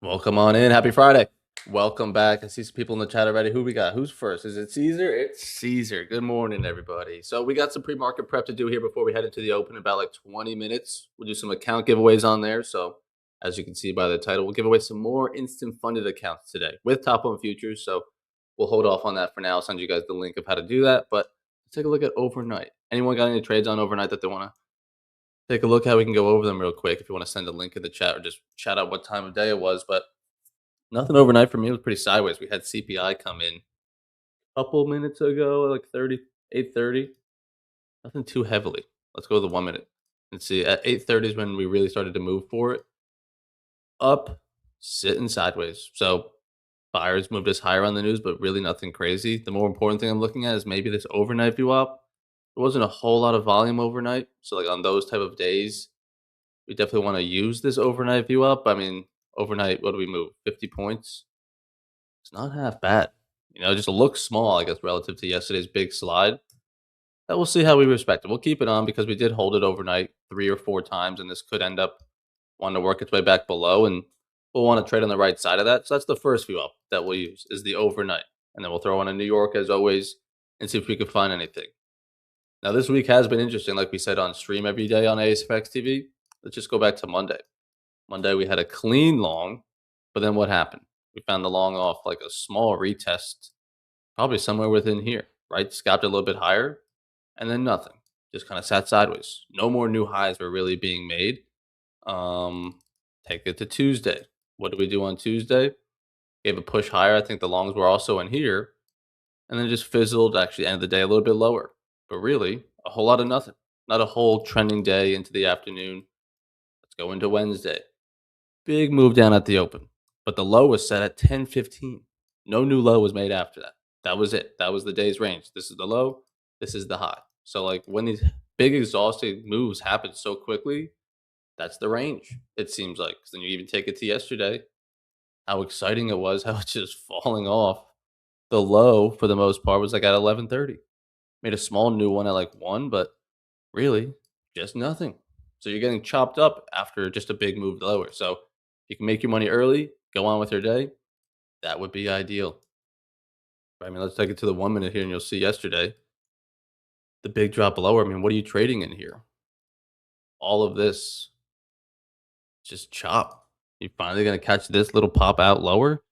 Welcome on in. Happy Friday. Welcome back. I see some people in the chat already. Who we got? Who's first? Is it Caesar? It's Caesar. Good morning, everybody. So we got some pre-market prep to do here before we head into the open in about like 20 minutes. We'll do some account giveaways on there. So as you can see by the title, we'll give away some more instant funded accounts today with Top Home Futures. So we'll hold off on that for now. I'll send you guys the link of how to do that. But let's take a look at overnight. Anyone got any trades on overnight that they want to take a look at? We can go over them real quick if you want to send a link in the chat or just shout out what time of day it was. But nothing overnight for me. It was pretty sideways. We had CPI come in a couple minutes ago, like 8:30. Nothing too heavily. Let's go to the 1 minute and see. At 8:30 is when we really started to move for it. Up, sitting sideways. So buyers moved us higher on the news, but really nothing crazy. The more important thing I'm looking at is maybe this overnight view up. There wasn't a whole lot of volume overnight. So like on those type of days, we definitely want to use this overnight view up. I mean, overnight, what do we move? 50 points? It's not half bad. Just looks small, I guess, relative to yesterday's big slide. We'll see how we respect it. We'll keep it on because we did hold it overnight 3 or 4 times, and this could end up wanting to work its way back below, and we'll want to trade on the right side of that. So that's the first view up that we'll use is the overnight, and then we'll throw on a New York as always and see if we can find anything. Now this week has been interesting, like we said on stream every day on ASFX TV. Let's just go back to Monday. Monday we had a clean long, but then what happened? We found the long off like a small retest, probably somewhere within here, right? Scalped a little bit higher, and then nothing. Just kind of sat sideways. No more new highs were really being made. Take it to Tuesday. What did we do on Tuesday? Gave a push higher. I think the longs were also in here, and then just fizzled. Actually, ended the day a little bit lower, but really a whole lot of nothing. Not a whole trending day into the afternoon. Let's go into Wednesday. Big move down at the open, but the low was set at 10.15. No new low was made after that. That was it. That was the day's range. This is the low. This is the high. So like when these big exhausting moves happen so quickly, that's the range. It seems like. 'Cause then you even take it to yesterday, how exciting it was, how it's just falling off. The low for the most part was like at 11:30. Made a small new one at like 1, but really just nothing. So you're getting chopped up after just a big move lower. So you can make your money early, go on with your day. That would be ideal. I mean, let's take it to the 1 minute here, and you'll see yesterday the big drop lower. I mean, what are you trading in here? All of this just chop. You finally gonna catch this little pop out lower?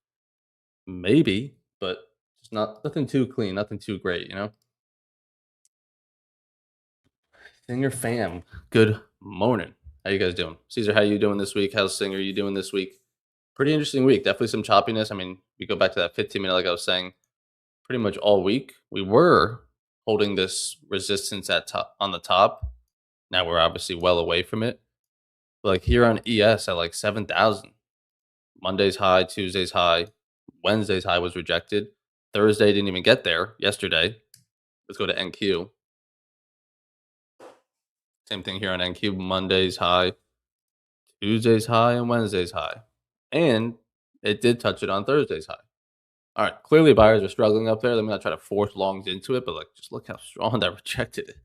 Maybe, but it's nothing too clean, nothing too great. Singer fam, good morning. How you guys doing? Caesar, how you doing this week? How's Singer you doing this week? Pretty interesting week. Definitely some choppiness. I mean, we go back to that 15 minute, like I was saying, pretty much all week. We were holding this resistance at top on the top. Now we're obviously well away from it. But like here on ES at like 7,000. Monday's high, Tuesday's high, Wednesday's high was rejected. Thursday didn't even get there yesterday. Let's go to NQ. Same thing here on NQ. Monday's high, Tuesday's high, and Wednesday's high. And it did touch it on Thursday's high. All right, clearly buyers are struggling up there. Let me not try to force longs into it, but like just look how strong that rejected it.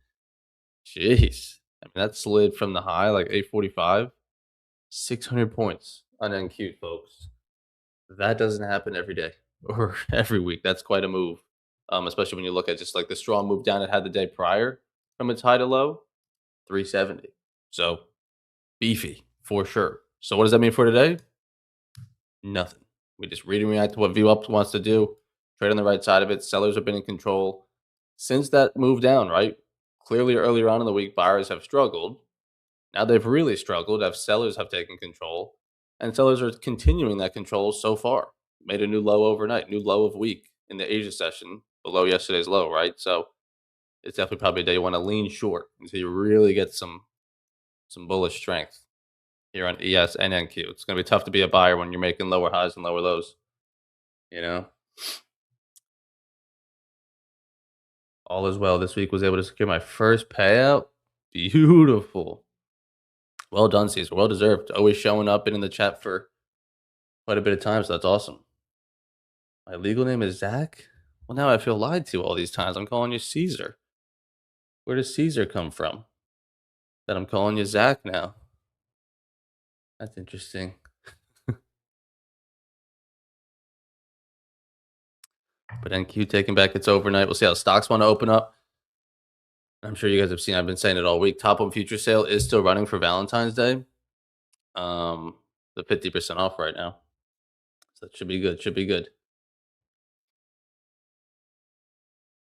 Jeez. I mean, that slid from the high, like 845, 600 points on NQ, folks. That doesn't happen every day or every week. That's quite a move, especially when you look at just like the strong move down it had the day prior from its high to low, 370. So beefy for sure. So what does that mean for today? Nothing. We just read and react to what VWAP wants to do. Trade on the right side of it. Sellers have been in control since that move down, right? Clearly, earlier on in the week, buyers have struggled. Now they've really struggled as sellers have taken control, and sellers are continuing that control so far. Made a new low overnight, new low of week in the Asia session, below yesterday's low, right? So it's definitely probably a day you want to lean short until you really get some bullish strength here on ES and NQ. It's going to be tough to be a buyer when you're making lower highs and lower lows. You know, all is well. This week was able to secure my first payout. Beautiful. Well done, Caesar. Well deserved. Always showing up and in the chat for quite a bit of time, so that's awesome. My legal name is Zach. Well, now I feel lied to all these times. I'm calling you Caesar. Where does Caesar come from? That I'm calling you Zach now. That's interesting. But NQ taking back its overnight. We'll see how stocks want to open up. I'm sure you guys have seen. I've been saying it all week. Top on future sale is still running for Valentine's Day. Um, the 50% off right now. So it should be good. Should be good.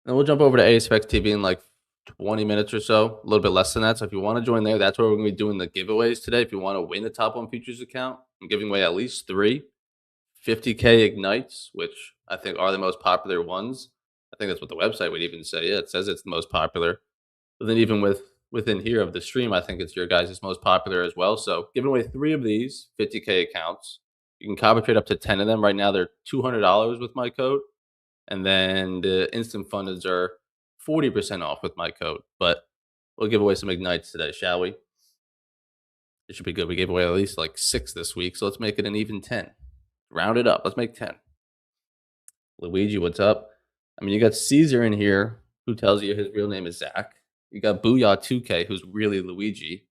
And we'll jump over to ASFX TV in like 20 minutes or so, a little bit less than that. So if you want to join there, that's where we're going to be doing the giveaways today. If you want to win a Top on Futures account, I'm giving away at least 50K ignites, which I think are the most popular ones. I think that's what the website would even say. Yeah, it says it's the most popular. But then even within here of the stream, I think it's your guys' most popular as well. So giving away 3 of these 50K accounts. You can copy trade up to 10 of them. Right now they're $200 with my code. And then the instant fundeds are 40% off with my code. But we'll give away some ignites today, shall we? It should be good. We gave away at least like 6 this week, so let's make it an even 10. Round it up. Let's make 10. Luigi, what's up? I mean, you got Caesar in here, who tells you his real name is Zach. You got Booyah2K, who's really Luigi.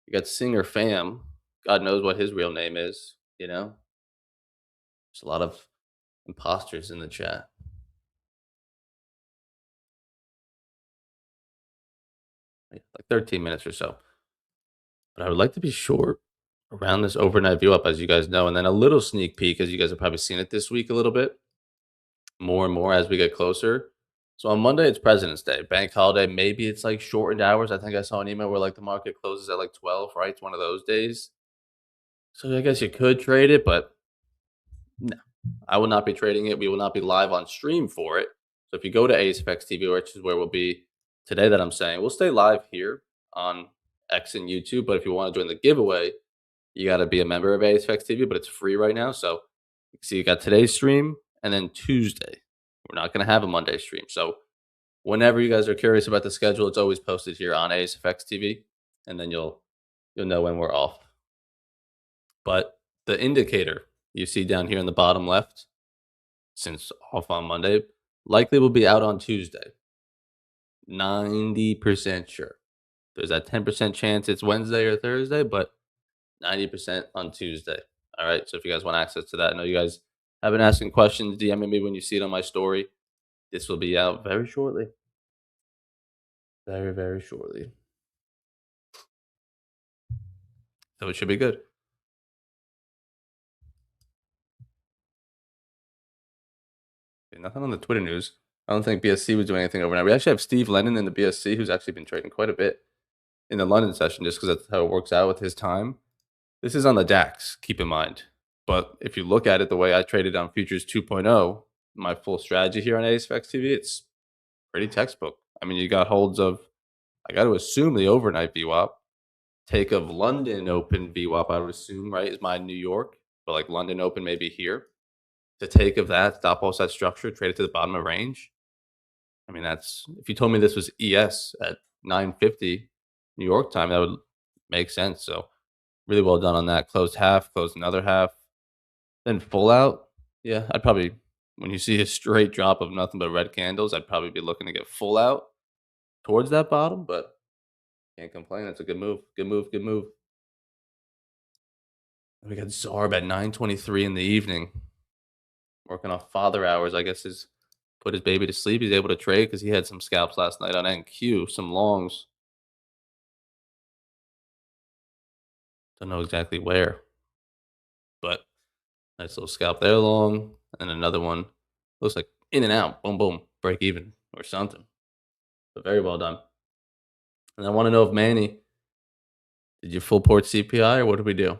You got Singer Fam. God knows what his real name is, you know? There's a lot of imposters in the chat. Like 13 minutes or so. But I would like to be short around this overnight view up, as you guys know, and then a little sneak peek, as you guys have probably seen it this week a little bit more and more as we get closer. So on Monday, it's President's Day, bank holiday. Maybe it's like shortened hours. I think I saw an email where like the market closes at like 12, right? It's one of those days. So I guess you could trade it, but no, I will not be trading it. We will not be live on stream for it. So if you go to ASFX TV, which is where we'll be today that I'm saying, we'll stay live here on X and YouTube. But if you want to join the giveaway, you got to be a member of ASFX TV, but it's free right now. So you can see you got today's stream and then Tuesday. We're not going to have a Monday stream. So whenever you guys are curious about the schedule, it's always posted here on ASFX TV, and then you'll know when we're off. But the indicator you see down here in the bottom left, since off on Monday, likely will be out on Tuesday. 90% sure. There's that 10% chance it's Wednesday or Thursday, but 90% on Tuesday. All right. So if you guys want access to that, I know you guys have been asking questions, DMing me when you see it on my story. This will be out very shortly. Very, very shortly. So it should be good. Nothing on the Twitter news. I don't think BSC was doing anything overnight. We actually have Steve Lennon in the BSC, who's actually been trading quite a bit in the London session, just because that's how it works out with his time. This is on the DAX, keep in mind. But if you look at it the way I traded on Futures 2.0, my full strategy here on ASFX TV, it's pretty textbook. I mean, you got holds of, I got to assume, the overnight VWAP. Take of London Open VWAP, I would assume, right, is my New York. But like London Open maybe here. To take of that, stop loss that structure, trade it to the bottom of range. I mean, that's, if you told me this was ES at 9:50 New York time, that would make sense. So really well done on that. Closed half, closed another half, then full out. Yeah, I'd probably, when you see a straight drop of nothing but red candles, I'd probably be looking to get full out towards that bottom, but can't complain. That's a good move. Good move. Good move. We got Zarb at 9:23 in the evening, working off father hours. I guess is put his baby to sleep. He's able to trade because he had some scalps last night on NQ, some longs. Don't know exactly where, but nice little scalp there long, and another one looks like in and out, boom, boom, break even or something. But very well done. And I want to know if Manny, did you full port CPI or what did we do?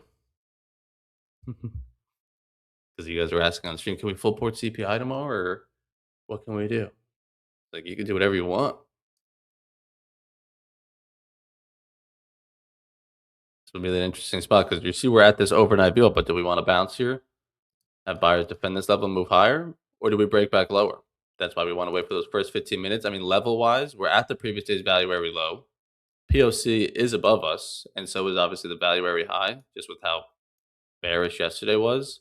Because you guys were asking on stream, can we full port CPI tomorrow or what can we do? Like, you can do whatever you want. This would be an interesting spot because you see we're at this overnight view up, but do we want to bounce here? Have buyers defend this level and move higher? Or do we break back lower? That's why we want to wait for those first 15 minutes. I mean, level-wise, we're at the previous day's value area low. POC is above us, and so is obviously the value area high, just with how bearish yesterday was.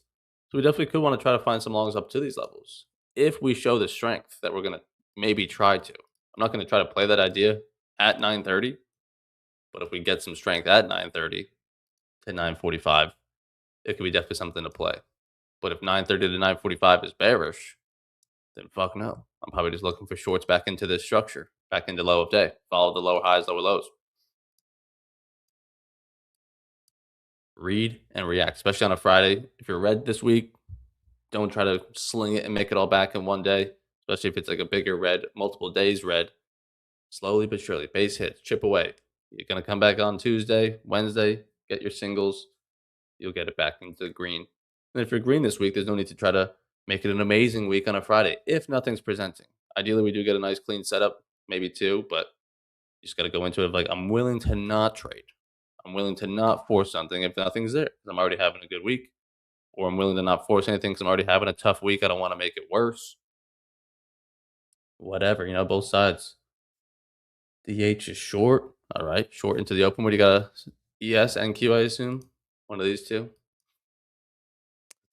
So we definitely could want to try to find some longs up to these levels if we show the strength that we're going to maybe try to. I'm not going to try to play that idea at 9:30, but if we get some strength at 9:30 to 9:45, it could be definitely something to play. But if 9:30 to 9:45 is bearish, then fuck no. I'm probably just looking for shorts back into this structure, back into low of day. Follow the lower highs, lower lows. Read and react, especially on a Friday. If you're red this week, don't try to sling it and make it all back in one day, especially if it's like a bigger red, multiple days red. Slowly but surely, base hits, chip away. You're going to come back on Tuesday, Wednesday, get your singles. You'll get it back into the green. And if you're green this week, there's no need to try to make it an amazing week on a Friday if nothing's presenting. Ideally, we do get a nice clean setup, maybe two, but you just got to go into it like, I'm willing to not trade. I'm willing to not force something if nothing's there. 'Cause I'm already having a good week. Or I'm willing to not force anything because I'm already having a tough week. I don't want to make it worse. Whatever, both sides. DH is short. All right, short into the open. What do you got? ES and Q, I assume? One of these two.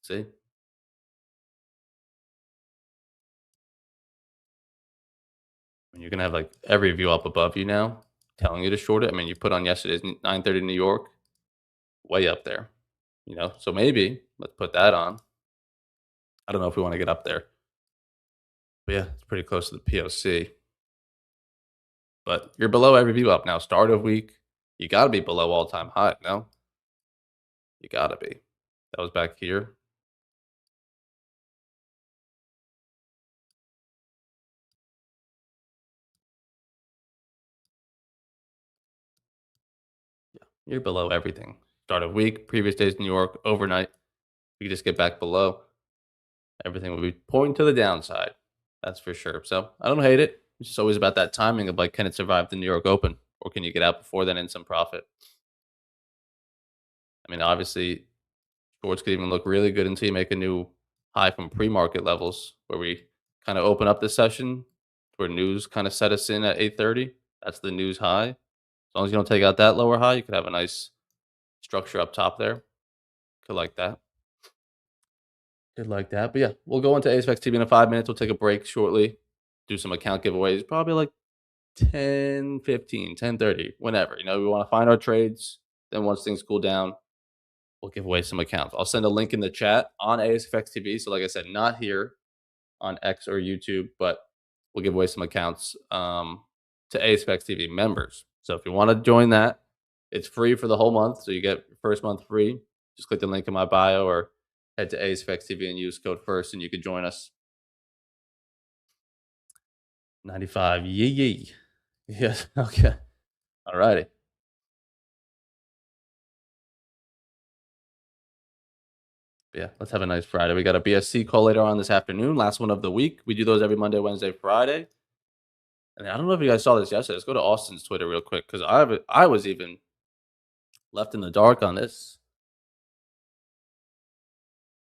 See? You're gonna have like every view up above you now, telling you to short it. I mean, you put on yesterday's 9:30 New York, way up there. So maybe let's put that on. I don't know if we want to get up there, but yeah, it's pretty close to the POC. But you're below every view up now. Start of week, you got to be below all time high. No, you got to be. That was back here. Yeah, you're below everything. Start of week, previous days New York, overnight. We just get back below. Everything will be pointing to the downside. That's for sure. So I don't hate it. It's just always about that timing of like, can it survive the New York Open, or can you get out before then in some profit? I mean, obviously, shorts could even look really good until you make a new high from pre-market levels, where we kind of open up the session, where news kind of set us in at 8:30. That's the news high. As long as you don't take out that lower high, you could have a nice structure up top there. Could like that. Could like that. But yeah, we'll go into ASFX TV in 5 minutes. We'll take a break shortly, do some account giveaways, probably like 10:15, 10:30, whenever. We want to find our trades. Then once things cool down, we'll give away some accounts. I'll send a link in the chat on ASFX TV. So like I said, not here on X or YouTube, but we'll give away some accounts to ASFX TV members. So if you want to join that, it's free for the whole month. So you get your first month free. Just click the link in my bio or head to ASFX TV and use code FIRST and you can join us. 95, yee. Yes, okay. All righty. Yeah, let's have a nice Friday. We got a BSC call later on this afternoon, last one of the week. We do those every Monday, Wednesday, Friday. And I don't know if you guys saw this yesterday. Let's go to Austin's Twitter real quick because I was even left in the dark on this.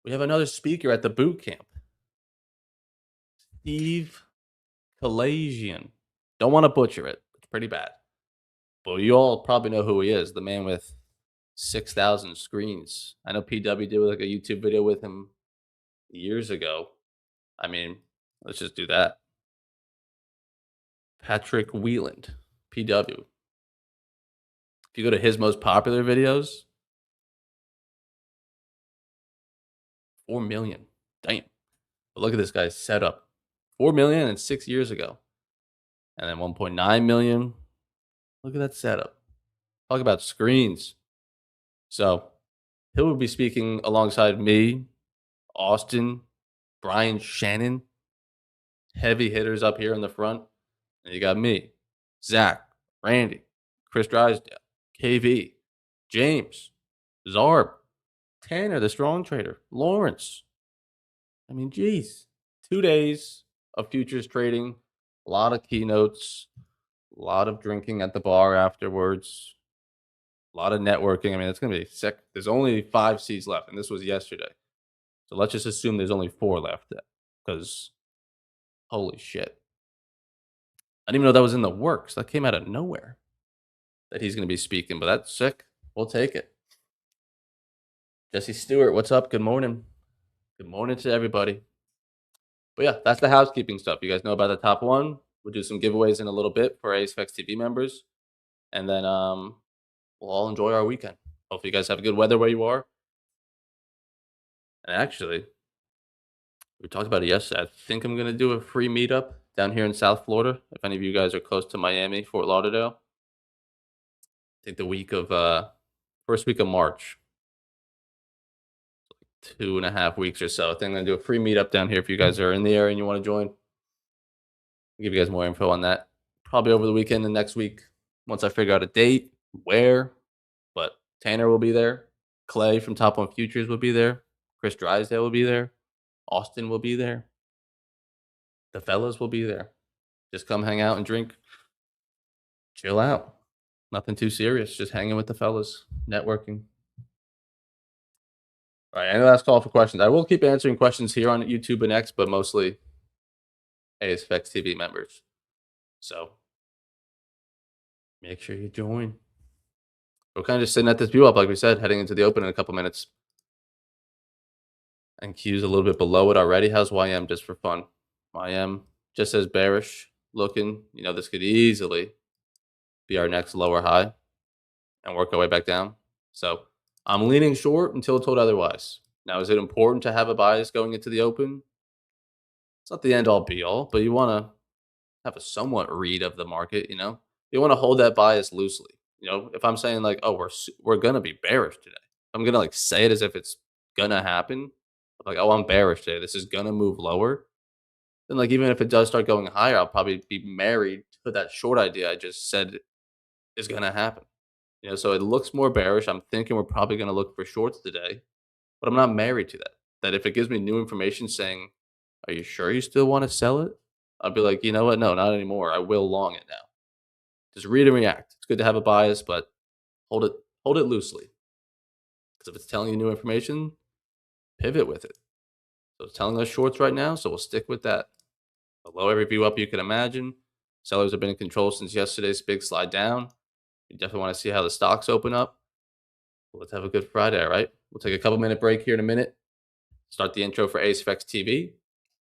We have another speaker at the boot camp. Steve Kalajian. Don't want to butcher it. It's pretty bad. But you all probably know who he is, the man with 6,000 screens. I know PW did like a YouTube video with him years ago. I mean, let's just do that. Patrick Wieland, PW. If you go to his most popular videos, 4 million. Damn. But look at this guy's setup. 4 million and 6 years ago. And then 1.9 million. Look at that setup. Talk about screens. So he will be speaking alongside me, Austin, Brian Shannon, heavy hitters up here in the front. And you got me, Zach, Randy, Chris Drysdale, KV, James, Zarb, Tanner, the strong trader, Lawrence. I mean, geez, 2 days of futures trading, a lot of keynotes, a lot of drinking at the bar afterwards, a lot of networking. I mean, it's going to be sick. There's only 5 seats left, and this was yesterday. So let's just assume there's only 4 left because holy shit. I didn't even know that was in the works. That came out of nowhere that he's going to be speaking, but that's sick. We'll take it. Jesse Stewart, what's up? Good morning. Good morning to everybody. But yeah, that's the housekeeping stuff. You guys know about the top one. We'll do some giveaways in a little bit for ASFX TV members. And then we'll all enjoy our weekend. Hopefully you guys have good weather where you are. And actually, We talked about it yesterday. I think I'm gonna do a free meetup down here in South Florida. If any of you guys are close to Miami, Fort Lauderdale, I think the week of first week of March, 2.5 weeks or so. I think I'm gonna do a free meetup down here if you guys are in the area and you want to join. I'll give you guys more info on that probably over the weekend and next week once I figure out a date, where. But Tanner will be there. Clay from Top One Futures will be there. Chris Drysdale will be there. Austin will be there. The fellas will be there. Just come hang out and drink. Chill out. Nothing too serious. Just hanging with the fellas, networking. All right, any last call for questions? I will keep answering questions here on YouTube and X, but mostly ASFX TV members. So make sure you join. We're kind of just sitting at this view up, like we said, heading into the open in a couple minutes. And Q's a little bit below it already. How's YM just for fun? YM just as bearish looking. You know, this could easily be our next lower high and work our way back down. So I'm leaning short until told otherwise. Now, is it important to have a bias going into the open? It's not the end all be all, but you want to have a somewhat read of the market, you know? You want to hold that bias loosely. You know, if I'm saying like, oh, we're going to be bearish today. I'm going to like say it as if it's going to happen. Like, oh, I'm bearish today. This is going to move lower. Then like, even if it does start going higher, I'll probably be married to that short idea I just said is going to happen. You know, so it looks more bearish. I'm thinking we're probably going to look for shorts today, but I'm not married to that. That if it gives me new information saying, are you sure you still want to sell it? I'll be like, you know what? No, not anymore. I will long it now. Just read and react. It's good to have a bias, but hold it loosely. Because if it's telling you new information, pivot with it. So it's telling us shorts right now, so we'll stick with that. Below every view up you can imagine. Sellers have been in control since yesterday's big slide down. You definitely want to see how the stocks open up. Well, let's have a good Friday, all right? We'll take a couple-minute break here in a minute. Start the intro for ASFX TV.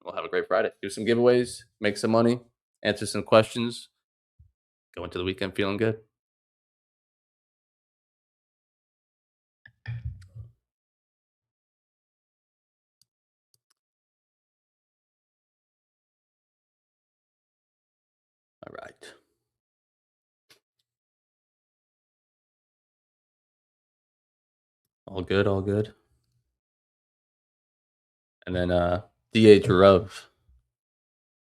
We'll have a great Friday. Do some giveaways, make some money, answer some questions. Go into the weekend feeling good. All right. All good, all good. And then DH Rove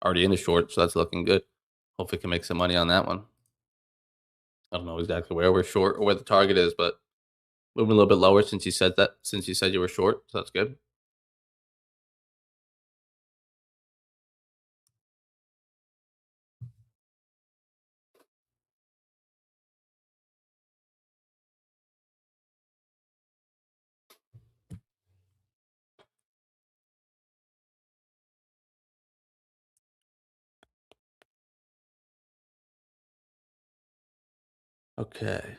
already in the short, so that's looking good. Hopefully can make some money on that one. I don't know exactly where we're short or where the target is, but moving a little bit lower since you said that, since you said you were short, so that's good. Okay.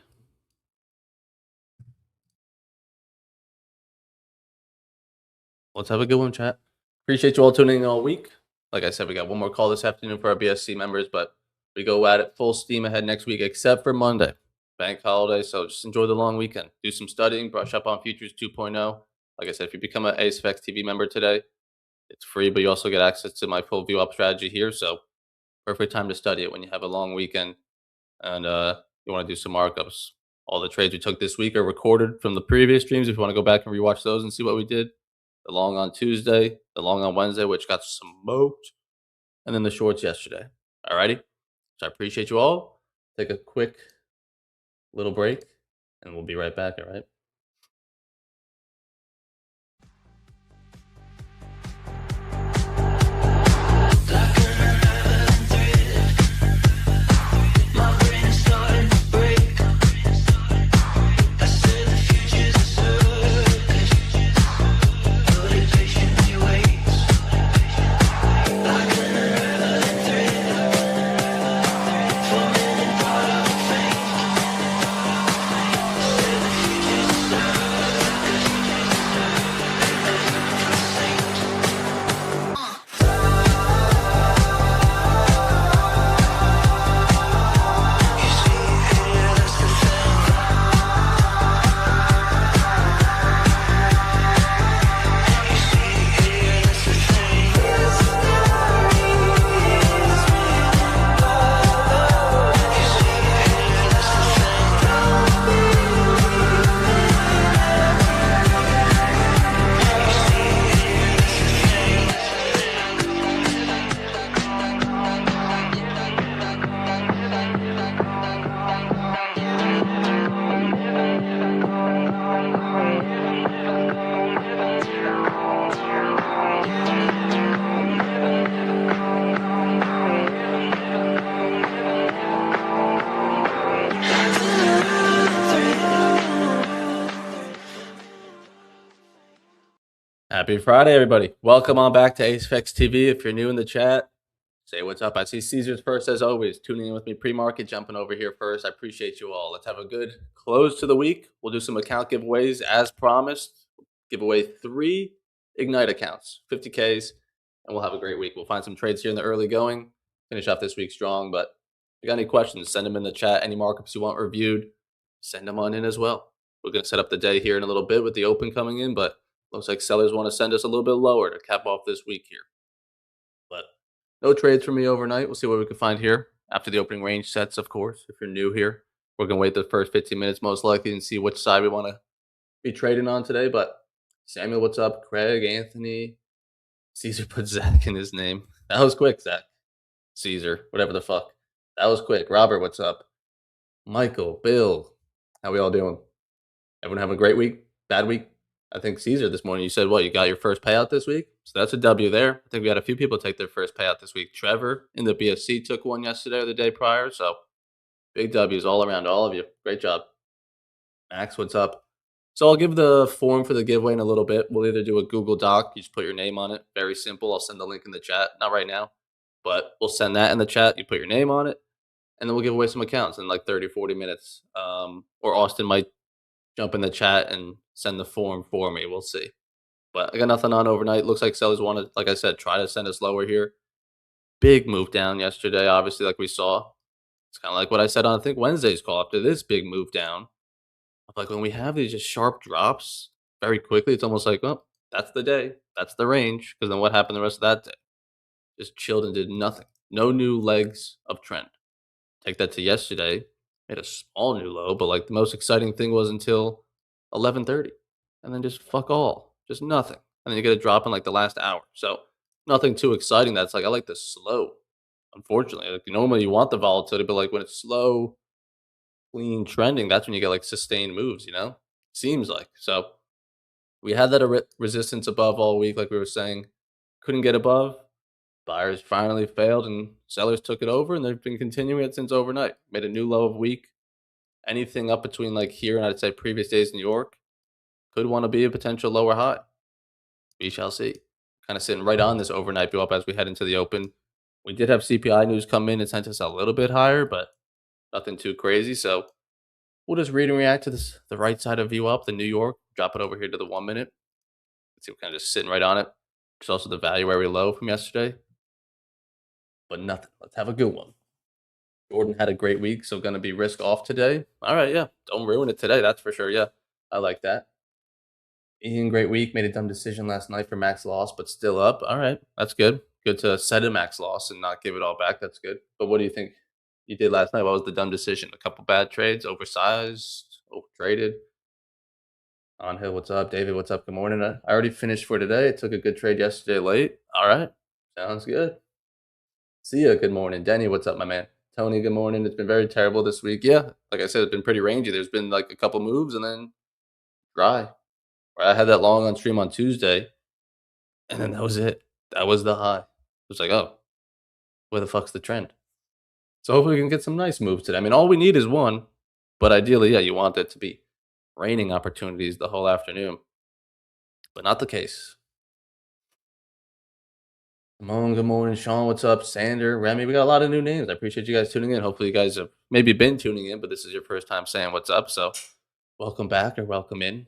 Let's have a good one, chat. Appreciate you all tuning in all week. Like I said, we got one more call this afternoon for our BSC members, but we go at it full steam ahead next week, except for Monday, bank holiday. So just enjoy the long weekend. Do some studying, brush up on Futures 2.0. Like I said, if you become an ASFX TV member today, it's free, but you also get access to my full view up strategy here. So perfect time to study it when you have a long weekend and you want to do some markups. All the trades we took this week are recorded from the previous streams. If you want to go back and rewatch those and see what we did. The long on Tuesday, the long on Wednesday, which got smoked, and then the shorts yesterday. Alrighty. So I appreciate you all. Take a quick little break, and we'll be right back. All right. Happy Friday, everybody. Welcome on back to AceFX TV. If you're new in the chat, say what's up. I see Caesars first, as always, tuning in with me pre-market, jumping over here first. I appreciate you all. Let's have a good close to the week. We'll do some account giveaways as promised. Give away 3 Ignite accounts, 50Ks, and we'll have a great week. We'll find some trades here in the early going, finish off this week strong. But if you got any questions, send them in the chat. Any markups you want reviewed, send them on in as well. We're going to set up the day here in a little bit with the open coming in, but looks like sellers want to send us a little bit lower to cap off this week here. But no trades for me overnight. We'll see what we can find here after the opening range sets, of course. If you're new here, we're going to wait the first 15 minutes most likely and see which side we want to be trading on today. But Samuel, what's up? Craig, Anthony, Caesar put Zach in his name. That was quick, Zach. Caesar, whatever the fuck. That was quick. Robert, what's up? Michael, Bill, how we all doing? Everyone having a great week? Bad week? I think Caesar this morning, you said, what, you got your first payout this week? So that's a W there. I think we had a few people take their first payout this week. Trevor in the BSC took one yesterday or the day prior. So big W's all around all of you. Great job. Max, what's up? So I'll give the form for the giveaway in a little bit. We'll either do a Google Doc. You just put your name on it. Very simple. I'll send the link in the chat. Not right now, but we'll send that in the chat. You put your name on it, and then we'll give away some accounts in like 30, 40 minutes. Or Austin might jump in the chat and send the form for me. We'll see. But I got nothing on overnight. Looks like sellers want to, like I said, try to send us lower here. Big move down yesterday, obviously, like we saw. It's kind of like what I said on, I think, Wednesday's call after this big move down. Like when we have these just sharp drops very quickly, it's almost like, well, that's the day. That's the range. Because then what happened the rest of that day? Just chilled and did nothing. No new legs of trend. Take that to yesterday. Made a small new low, but like the most exciting thing was until 11:30, and then just fuck all, just nothing, and then you get a drop in like the last hour. So nothing too exciting. That's like I like the slow. Unfortunately, like normally you want the volatility, but like when it's slow, clean trending, that's when you get like sustained moves. Seems like so. We had that resistance above all week, like we were saying, couldn't get above. Buyers finally failed and sellers took it over, and they've been continuing it since overnight. Made a new low of week. Anything up between like here and I'd say previous days in New York could want to be a potential lower high. We shall see. Kind of sitting right on this overnight build up as we head into the open. We did have CPI news come in and sent us a little bit higher, but nothing too crazy. So we'll just read and react to this, the right side of view up, the New York, drop it over here to the 1 minute. Let's see, we're kind of just sitting right on it. It's also the value area low from yesterday. But nothing. Let's have a good one. Jordan had a great week, so going to be risk off today. All right, yeah. Don't ruin it today, that's for sure. Yeah, I like that. Ian, great week. Made a dumb decision last night for max loss, but still up. All right, that's good. Good to set a max loss and not give it all back. That's good. But what do you think you did last night? What was the dumb decision? A couple bad trades, oversized, overtraded. On Hill, what's up? David, what's up? Good morning. I already finished for today. Took a good trade yesterday late. All right, sounds good. See ya. Good morning. Denny, what's up, my man? Tony, good morning. It's been very terrible this week. Yeah, like I said, it's been pretty rangy. There's been like a couple moves and then dry. I had that long on stream on Tuesday, and then that was it. That was the high. It was like, oh, where the fuck's the trend? So hopefully we can get some nice moves today. I mean, all we need is one, but ideally, yeah, you want it to be raining opportunities the whole afternoon, but not the case. Simone, good morning. Sean, what's up? Sander, Remy, we got a lot of new names. I appreciate you guys tuning in. Hopefully you guys have maybe been tuning in, but this is your first time saying what's up. So welcome back or welcome in.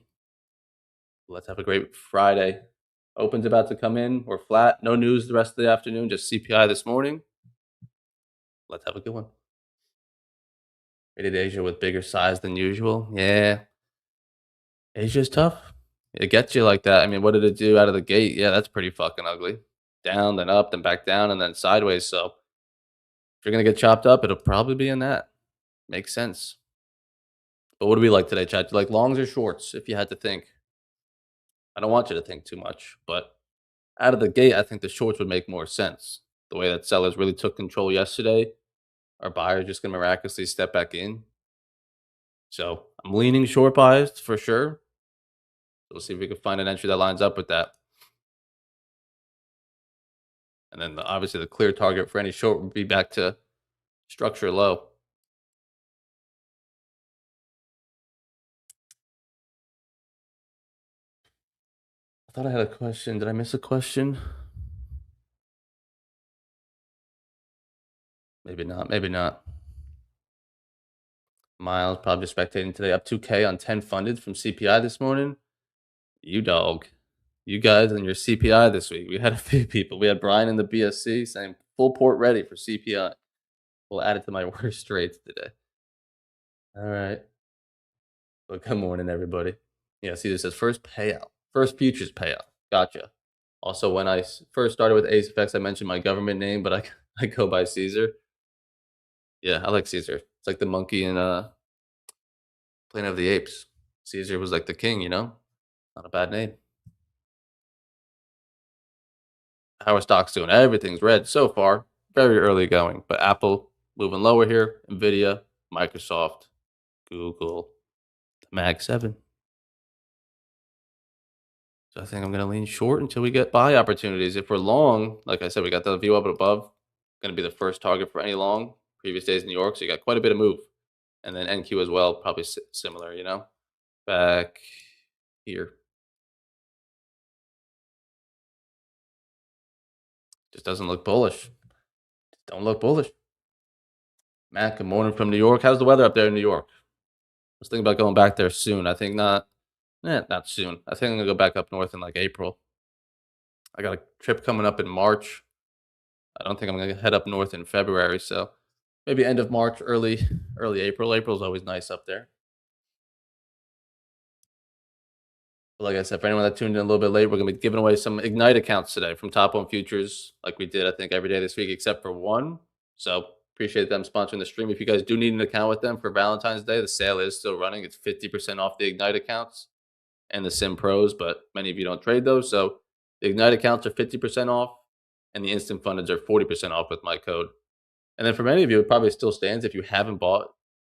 Let's have a great Friday. Open's about to come in. We're flat. No news the rest of the afternoon. Just CPI this morning. Let's have a good one. Rated Asia with bigger size than usual. Yeah. Asia's tough. It gets you like that. I mean, what did it do out of the gate? Yeah, that's pretty fucking ugly. Down, then up, then back down, and then sideways. So if you're going to get chopped up, it'll probably be in that. Makes sense. But what do we like today, chat? Do you like longs or shorts, if you had to think? I don't want you to think too much, but out of the gate, I think the shorts would make more sense. The way that sellers really took control yesterday, our buyers just going to miraculously step back in. So I'm leaning short biased for sure. We'll see if we can find an entry that lines up with that. And then obviously the clear target for any short would be back to structure low. I thought I had a question. Did I miss a question? Maybe not. Maybe not. Miles probably just spectating today. Up 2K on 10 funded from CPI this morning. You dog. You guys and your CPI this week. We had a few people. We had Brian in the BSC saying full port ready for CPI. We'll add it to my worst trades today. All right. Well, good morning, everybody. Yeah, see, this says first payout, first futures payout. Gotcha. Also, when I first started with Ace Effects, I mentioned my government name, but I I go by Caesar. Yeah, I like Caesar. It's like the monkey in Planet of the Apes. Caesar was like the king, you know? Not a bad name. How are stocks doing? Everything's red so far. Very early going, but Apple moving lower here. Nvidia, Microsoft, Google, the Mag 7. So I think I'm going to lean short until we get buy opportunities. If we're long, like I said, we got the view up and above. Going to be the first target for any long. Previous days in New York, so you got quite a bit of move. And then NQ as well, probably similar, you know? Back here. Just doesn't look bullish. Don't look bullish. Matt, good morning from New York. How's the weather up there in New York? I was thinking about going back there soon. I think not. Not soon. I think I'm gonna go back up north in like April. I got a trip coming up in March. I don't think I'm gonna head up north in February, so maybe end of March, early April. April's always nice up there. But like I said, for anyone that tuned in a little bit late, we're gonna be giving away some Ignite accounts today from Top One Futures, like we did I think every day this week except for one. So appreciate them sponsoring the stream. If you guys do need an account with them for Valentine's Day, the sale is still running. It's 50% off the Ignite accounts and the Sim Pros, but many of you don't trade those. So the Ignite accounts are 50% off, and the Instant Fundeds are 40% off with my code. And then for many of you, it probably still stands if you haven't bought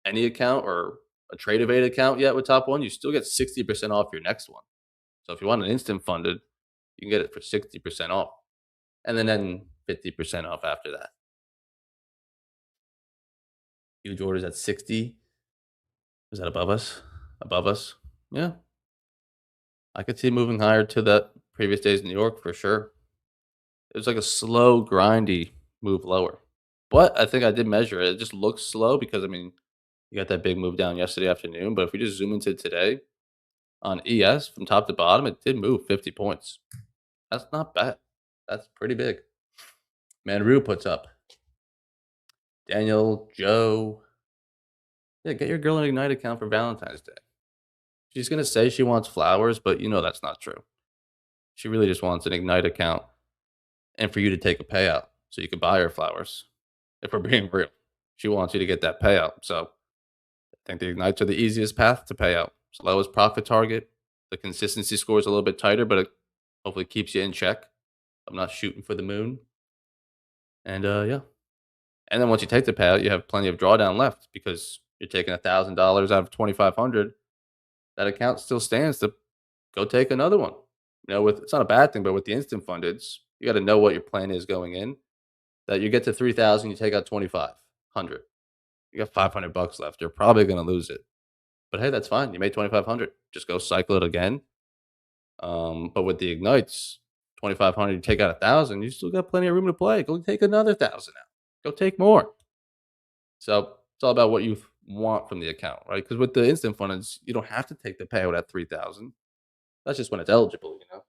any account or a Trade Evade account yet with Top One, you still get 60% off your next one. So if you want an Instant Funded, you can get it for 60% off, and then 50% off after that. Huge orders at 60. Is that above us? Above us? Yeah. I could see moving higher to that previous days in New York for sure. It was like a slow, grindy move lower. But I think I did measure it. It just looks slow because I mean, you got that big move down yesterday afternoon. But if we just zoom into today on ES from top to bottom, it did move 50 points. That's not bad. That's pretty big. Manru puts up. Daniel, Joe. Yeah, get your girl an Ignite account for Valentine's Day. She's gonna say she wants flowers, but you know that's not true. She really just wants an Ignite account and for you to take a payout so you can buy her flowers. If we're being real, she wants you to get that payout. So I think the Ignites are the easiest path to payout. Slowest profit target. The consistency score is a little bit tighter, but it hopefully keeps you in check. I'm not shooting for the moon. And yeah. And then once you take the payout, you have plenty of drawdown left because you're taking $1,000 out of 2,500. That account still stands to go take another one. You know, with it's not a bad thing, but with the instant fundeds, you got to know what your plan is going in. That you get to 3,000, you take out 2,500. You got $500 left. You're probably going to lose it, but hey, that's fine. You made 2,500. Just go cycle it again. But with the ignites, 2,500, you take out 1,000. You still got plenty of room to play. Go take another 1,000 out. Go take more. So it's all about what you want from the account, right? Because with the instant funds, you don't have to take the payout at 3,000. That's just when it's eligible, you know.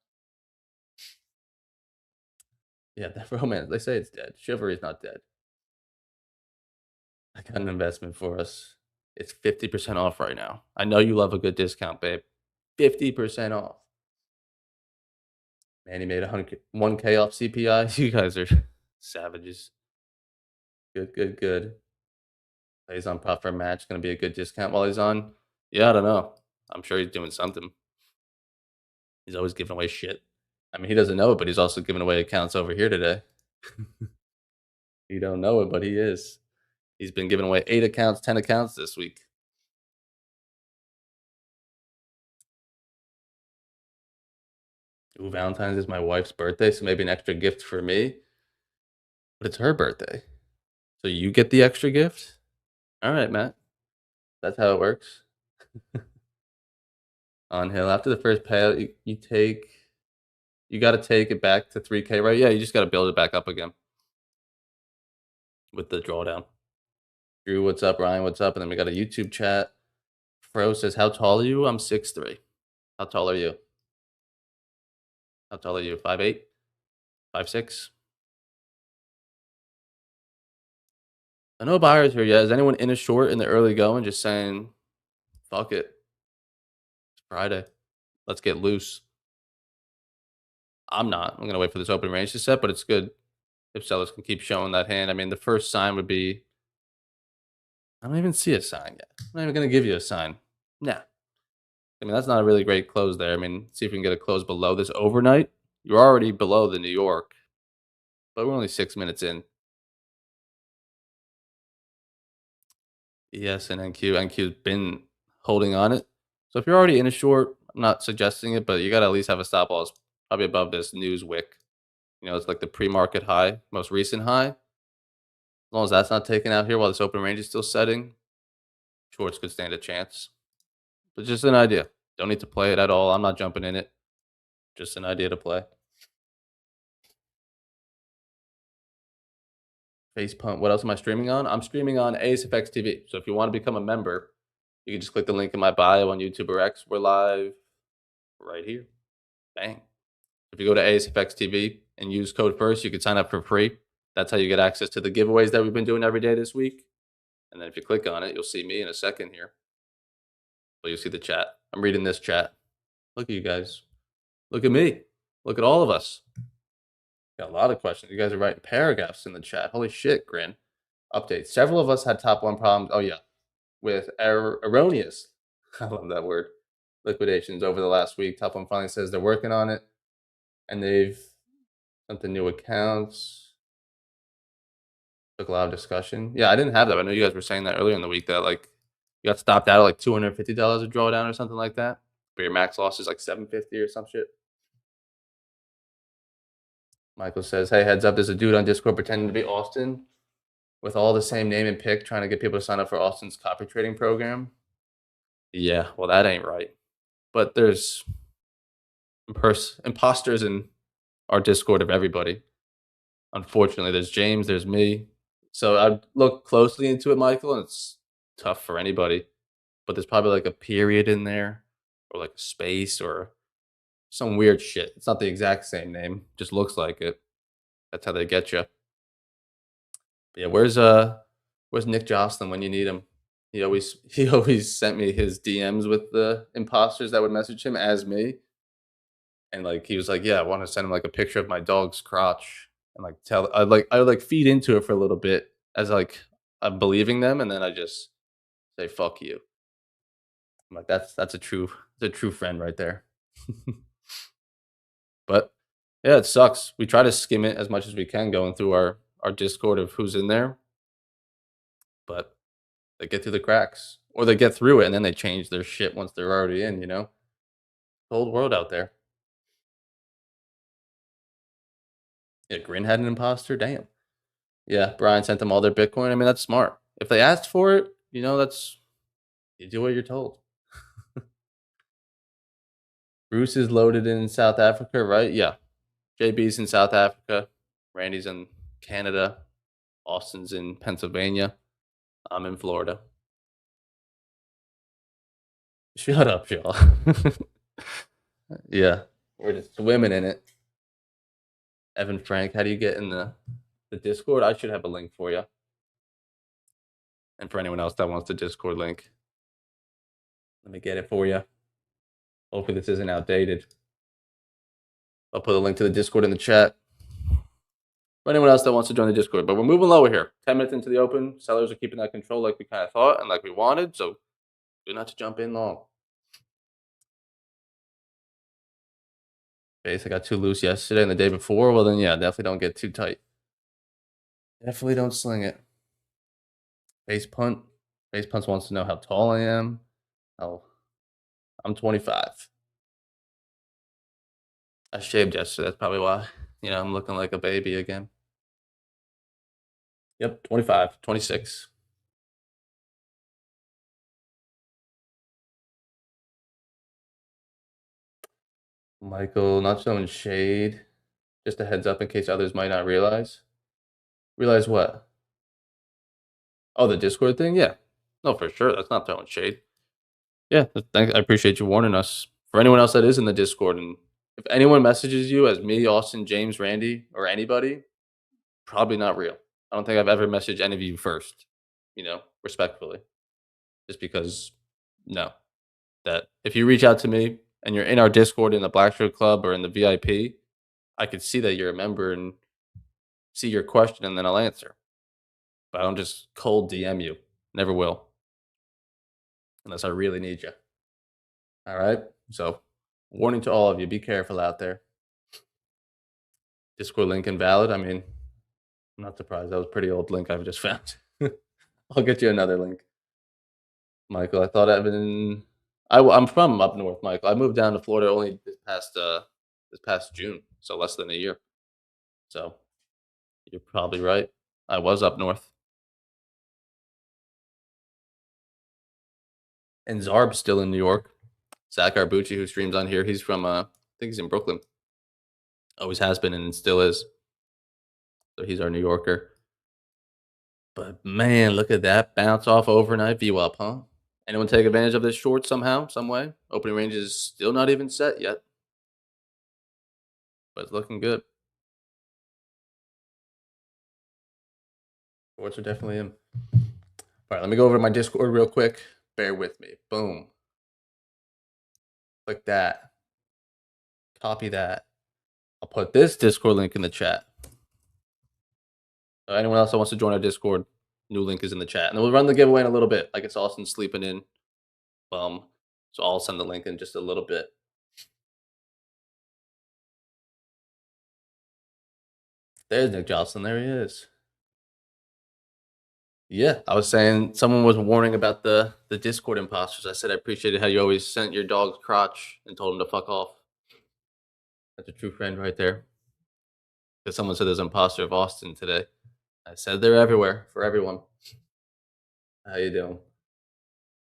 Yeah, that romance. They say it's dead. Chivalry is not dead. I got an investment for us. It's 50% off right now. I know you love a good discount, babe. 50% off. Man, he made 1K off CPI. You guys are savages. Good, good, good. Plays on prop for a match. Going to be a good discount while he's on. Yeah, I don't know. I'm sure he's doing something. He's always giving away shit. I mean, he doesn't know it, but he's also giving away accounts over here today. You don't know it, but he is. He's been giving away 8 accounts, 10 accounts this week. Ooh, Valentine's is my wife's birthday, so maybe an extra gift for me. But it's her birthday. So you get the extra gift? All right, Matt. That's how it works. On hill. After the first payout, you take You got to take it back to 3K, right? Yeah, you just got to build it back up again with the drawdown. Drew, what's up? Ryan, what's up? And then we got a YouTube chat. Fro says, "How tall are you?" I'm 6'3". How tall are you? How tall are you? 5'8", 5'6". No buyers here yet. Is anyone in a short in the early going, just saying, "Fuck it, it's Friday, let's get loose"? I'm not. I'm gonna wait for this open range to set, but it's good if sellers can keep showing that hand. I mean, the first sign would be I don't even see a sign yet. I'm not even gonna give you a sign. Nah. I mean, that's not a really great close there. I mean, see if we can get a close below this overnight. You're already below the New York, but we're only 6 minutes in. ES and NQ. NQ's been holding on it. So if you're already in a short, I'm not suggesting it, but you got to at least have a stop loss probably above this news wick. You know, it's like the pre-market high, most recent high. As long as that's not taken out here while this open range is still setting, shorts could stand a chance. But just an idea. Don't need to play it at all. I'm not jumping in it. Just an idea to play. Face punt. What else am I streaming on? I'm streaming on ASFX TV. So if you want to become a member, you can just click the link in my bio on YouTube or X. We're live right here. Bang. If you go to ASFX TV and use code FIRST, you can sign up for free. That's how you get access to the giveaways that we've been doing every day this week. And then if you click on it, you'll see me in a second here. So you'll see the chat. I'm reading this chat. Look at you guys. Look at me. Look at all of us. Got a lot of questions. You guys are writing paragraphs in the chat. Holy shit, Grin. Update. Several of us had top one problems. Oh, yeah. With erroneous, I love that word, liquidations over the last week. Top one finally says they're working on it. And they've sent the new accounts. Took a lot of discussion. Yeah, I didn't have that. I know you guys were saying that earlier in the week that like you got stopped out at like $250 a drawdown or something like that. But your max loss is like $750 or some shit. Michael says, "Hey, heads up, there's a dude on Discord pretending to be Austin with all the same name and pick, trying to get people to sign up for Austin's copy trading program." Yeah, well, that ain't right. But there's imposters in our Discord of everybody. Unfortunately, there's James, there's me. So I look closely into it, Michael, and it's tough for anybody. But there's probably like a period in there, or like a space, or some weird shit. It's not the exact same name, just looks like it. That's how they get you. Yeah, where's Nick Jocelyn when you need him? He always sent me his DMs with the imposters that would message him as me, and like he was like, "Yeah, I want to send him like a picture of my dog's crotch," and like I feed into it for a little bit as like I'm believing them, and then I just say "fuck you." I'm like, that's a true friend right there. But yeah, it sucks. We try to skim it as much as we can going through our Discord of who's in there, but they get through the cracks, or they get through it and then they change their shit once they're already in. The old world out there. Yeah, Grin had an imposter. Damn. Yeah, Brian sent them all their Bitcoin. I mean, that's smart. If they asked for it, that's you do what you're told. Bruce is loaded in South Africa, right? Yeah. JB's in South Africa. Randy's in Canada. Austin's in Pennsylvania. I'm in Florida. Shut up, y'all. Yeah, we're just swimming in it. Evan Frank, how do you get in the Discord? I should have a link for you. And for anyone else that wants the Discord link, let me get it for you. Hopefully this isn't outdated. I'll put a link to the Discord in the chat for anyone else that wants to join the Discord. But we're moving lower here. 10 minutes into the open. Sellers are keeping that control like we kind of thought and like we wanted. So do not to jump in long. Base, I got too loose yesterday and the day before. Well, then, yeah, definitely don't get too tight. Definitely don't sling it. Base punt. Base punts wants to know how tall I am. Oh, I'm 25. I shaved yesterday. That's probably why. I'm looking like a baby again. Yep, 25, 26. Michael, not showing shade. Just a heads up in case others might not realize. Realize what? Oh, the Discord thing? Yeah. No, for sure. That's not throwing shade. Yeah, I appreciate you warning us. For anyone else that is in the Discord, and if anyone messages you as me, Austin, James, Randy, or anybody, probably not real. I don't think I've ever messaged any of you first, respectfully. Just because, no. That if you reach out to me and you're in our Discord in the Blackshirt Club or in the VIP, I could see that you're a member and see your question and then I'll answer. But I don't just cold DM you. Never will. Unless I really need you. All right? So, warning to all of you, be careful out there. Discord link invalid. I mean, I'm not surprised. That was a pretty old link I've just found. I'll get you another link. Michael, I thought I'm from up north, Michael. I moved down to Florida only this past June, so less than a year. So you're probably right. I was up north. And Zarb's still in New York. Zach Arbucci, who streams on here, he's from I think he's in Brooklyn. Always has been and still is. So he's our New Yorker. But man, look at that bounce off overnight VWAP, huh? Anyone take advantage of this short somehow, some way? Opening range is still not even set yet. But it's looking good. Shorts are definitely in. All right, let me go over to my Discord real quick. Bear with me. Boom. Click that. Copy that. I'll put this Discord link in the chat. So anyone else that wants to join our Discord, new link is in the chat. And then we'll run the giveaway in a little bit. I guess Austin's sleeping in. So I'll send the link in just a little bit. There's Nick Jocelyn. There he is. Yeah, I was saying someone was warning about the Discord imposters. I said I appreciated how you always sent your dog's crotch and told him to fuck off. That's a true friend right there. Because someone said there's an imposter of Austin today. I said they're everywhere for everyone. How you doing?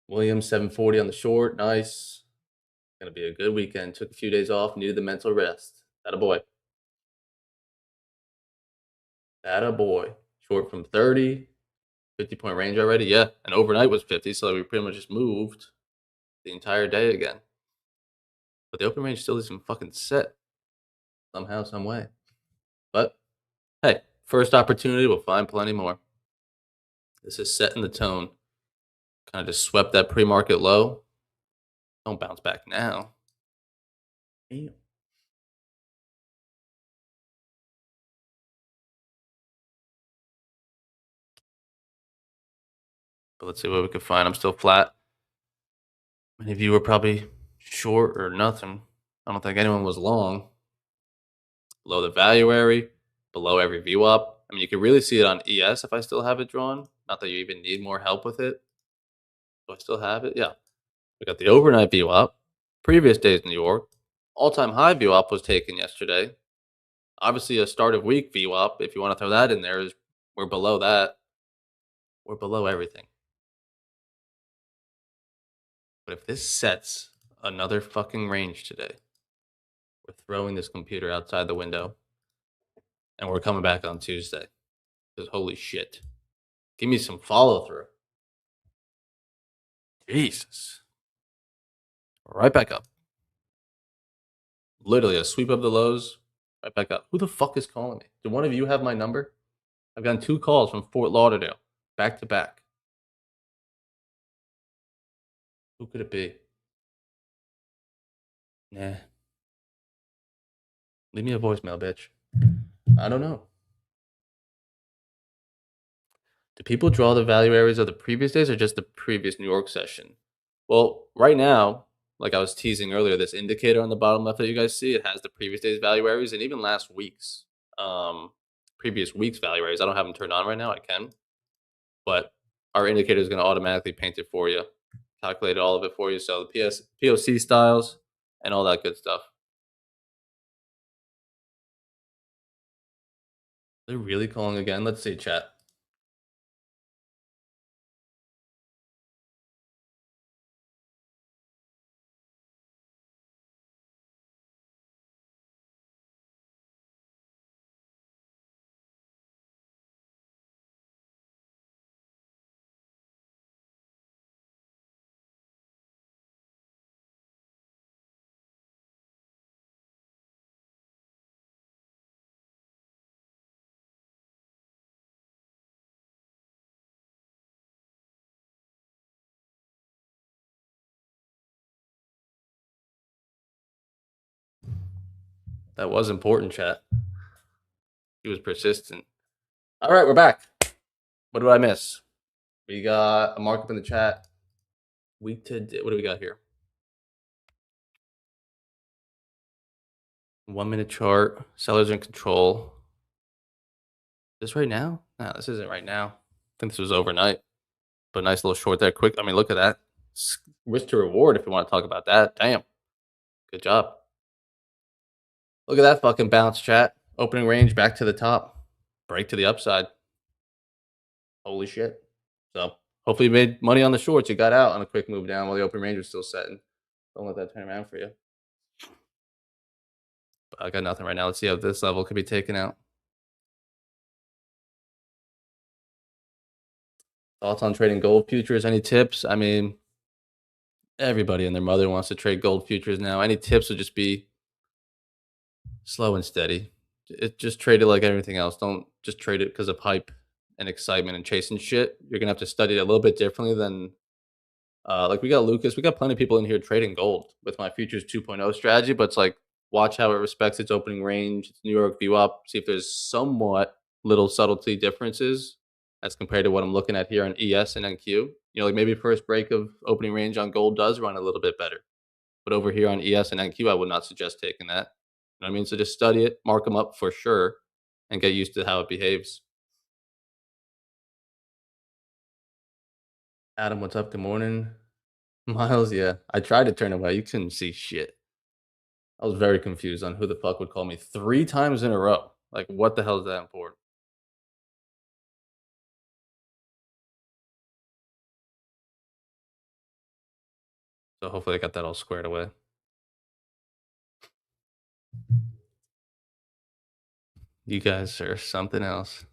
Williams 740 on the short. Nice. Gonna be a good weekend. Took a few days off. Needed the mental rest. That a boy. That a boy. Short from 30. 50-point range already. Yeah, and overnight was 50, so we pretty much just moved the entire day again. But the open range still isn't fucking set somehow, some way. But hey, first opportunity, we'll find plenty more. This is setting the tone. Kind of just swept that pre-market low. Don't bounce back now. Damn. But let's see what we can find. I'm still flat. Many of you were probably short or nothing. I don't think anyone was long. Below the valuary, below every VWAP. I mean, you can really see it on ES if I still have it drawn. Not that you even need more help with it. Do I still have it? Yeah. We got the overnight VWAP. Previous days in New York. All-time high VWAP was taken yesterday. Obviously, a start of week VWAP, if you want to throw that in there, is we're below that. We're below everything. But if this sets another fucking range today, we're throwing this computer outside the window and we're coming back on Tuesday. Because holy shit. Give me some follow through. Jesus. Right back up. Literally a sweep of the lows, right back up. Who the fuck is calling me? Do one of you have my number? I've gotten 2 calls from Fort Lauderdale, back to back. Who could it be? Nah. Leave me a voicemail, bitch. I don't know. Do people draw the value areas of the previous days or just the previous New York session? Well, right now, like I was teasing earlier, this indicator on the bottom left that you guys see, it has the previous day's value areas and even last week's, previous week's value areas. I don't have them turned on right now. I can, but our indicator is going to automatically paint it for you, calculate all of it for you. So the POC styles and all that good stuff. They're really calling again. Let's see, chat. That was important, chat. He was persistent. All right, we're back. What did I miss? We got a markup in the chat. What do we got here? 1 minute chart. Sellers in control. This right now? No, this isn't right now. I think this was overnight. But nice little short there. Quick. I mean, look at that. Risk to reward if you want to talk about that. Damn. Good job. Look at that fucking bounce, chat. Opening range back to the top. Break to the upside. Holy shit. So hopefully you made money on the shorts. You got out on a quick move down while the open range was still setting. Don't let that turn around for you. But I got nothing right now. Let's see how this level could be taken out. Thoughts on trading gold futures? Any tips? I mean, everybody and their mother wants to trade gold futures now. Any tips would just be slow and steady. Just trade it like everything else. Don't just trade it because of hype and excitement and chasing shit. You're gonna have to study it a little bit differently than like we got Lucas. We got plenty of people in here trading gold with my futures 2.0 strategy, but it's like watch how it respects its opening range, its New York view up, see if there's somewhat little subtlety differences as compared to what I'm looking at here on ES and NQ. You know, like maybe first break of opening range on gold does run a little bit better. But over here on ES and NQ, I would not suggest taking that. You know what I mean? So just study it, mark them up for sure, and get used to how it behaves. Adam, what's up? Good morning. Miles, yeah. I tried to turn away. You couldn't see shit. I was very confused on who the fuck would call me 3 times in a row. Like, what the hell is that important? So hopefully I got that all squared away. You guys are something else.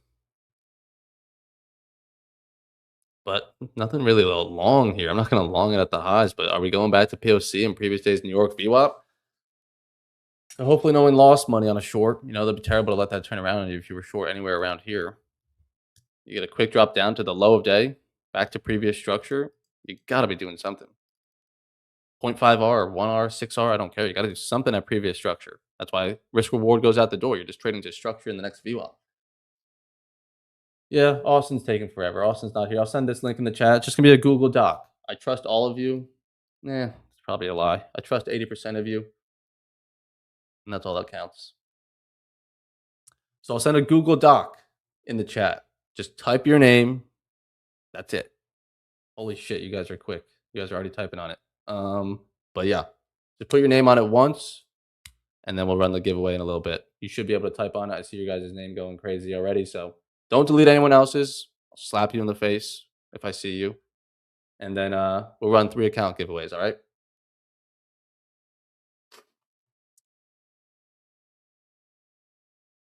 But nothing really long here. I'm not gonna long it at the highs, but are we going back to POC and previous days New York VWAP? So hopefully no one lost money on a short. You know, that'd be terrible to let that turn around on you if you were short anywhere around here. You get a quick drop down to the low of day, back to previous structure. You gotta be doing something. 0.5R, 1R, 6R, I don't care. You gotta do something at previous structure. That's why risk reward goes out the door. You're just trading to structure in the next VWAP. Yeah, Austin's taking forever. Austin's not here. I'll send this link in the chat. It's just gonna be a Google Doc. I trust all of you. It's probably a lie. I trust 80% of you, and that's all that counts. So I'll send a Google Doc in the chat. Just type your name. That's it. Holy shit, you guys are quick. You guys are already typing on it. But yeah, just put your name on it once, and then we'll run the giveaway in a little bit. You should be able to type on it. I see your guys' name going crazy already, so don't delete anyone else's. I'll slap you in the face if I see you. And then we'll run 3 account giveaways, all right?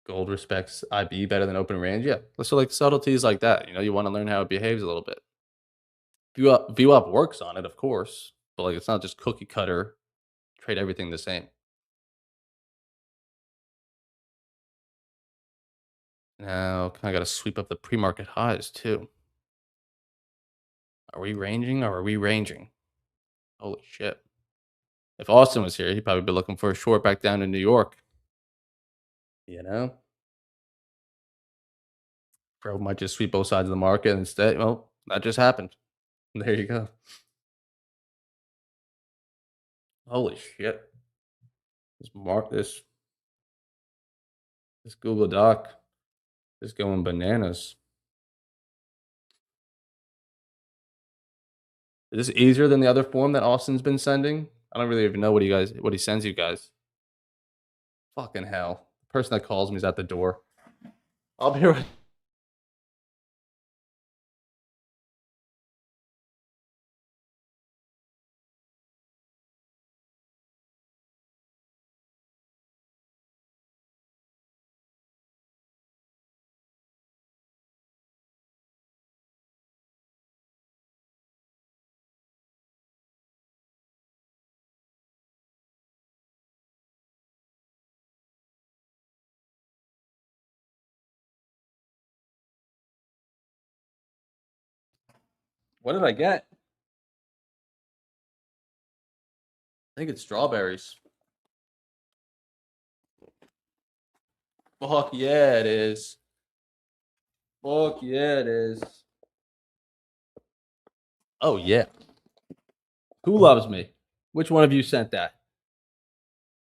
Gold respects IB better than open range. Yeah, so like subtleties like that. You know, you want to learn how it behaves a little bit. View up works on it, of course, but like it's not just cookie cutter. Trade everything the same. Now, I got to sweep up the pre-market highs too. Are we ranging or are we ranging? Holy shit! If Austin was here, he'd probably be looking for a short back down to New York. You know, bro might just sweep both sides of the market and stay. Well, that just happened. There you go. Holy shit! This Google Doc is going bananas. Is this easier than the other form that Austin's been sending? I don't really even know what he sends you guys. Fucking hell. The person that calls me is at the door. I'll be right. What did I get? I think it's strawberries. Fuck yeah, it is. Fuck yeah, it is. Oh yeah. Who loves me? Which one of you sent that?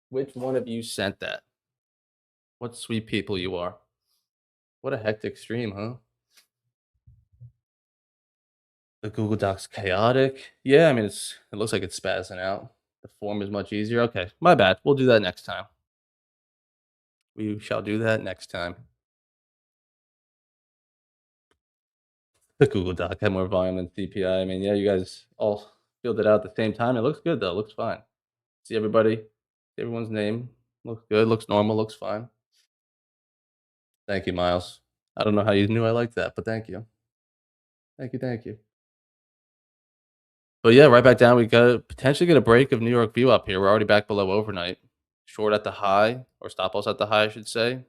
Which one of you sent that? What sweet people you are. What a hectic stream, huh? The Google Docs chaotic. Yeah, I mean it looks like it's spazzing out. The form is much easier. Okay, my bad. We'll do that next time. We shall do that next time. The Google Doc had more volume than CPI. I mean, yeah, you guys all filled it out at the same time. It looks good though. It looks fine. See everybody, see everyone's name. Looks good. Looks normal. Looks fine. Thank you, Miles. I don't know how you knew I liked that, but thank you. Thank you. Thank you. But yeah, right back down. We got potentially get a break of New York view up here. We're already back below overnight. Short at the high, or stop loss at the high, I should say.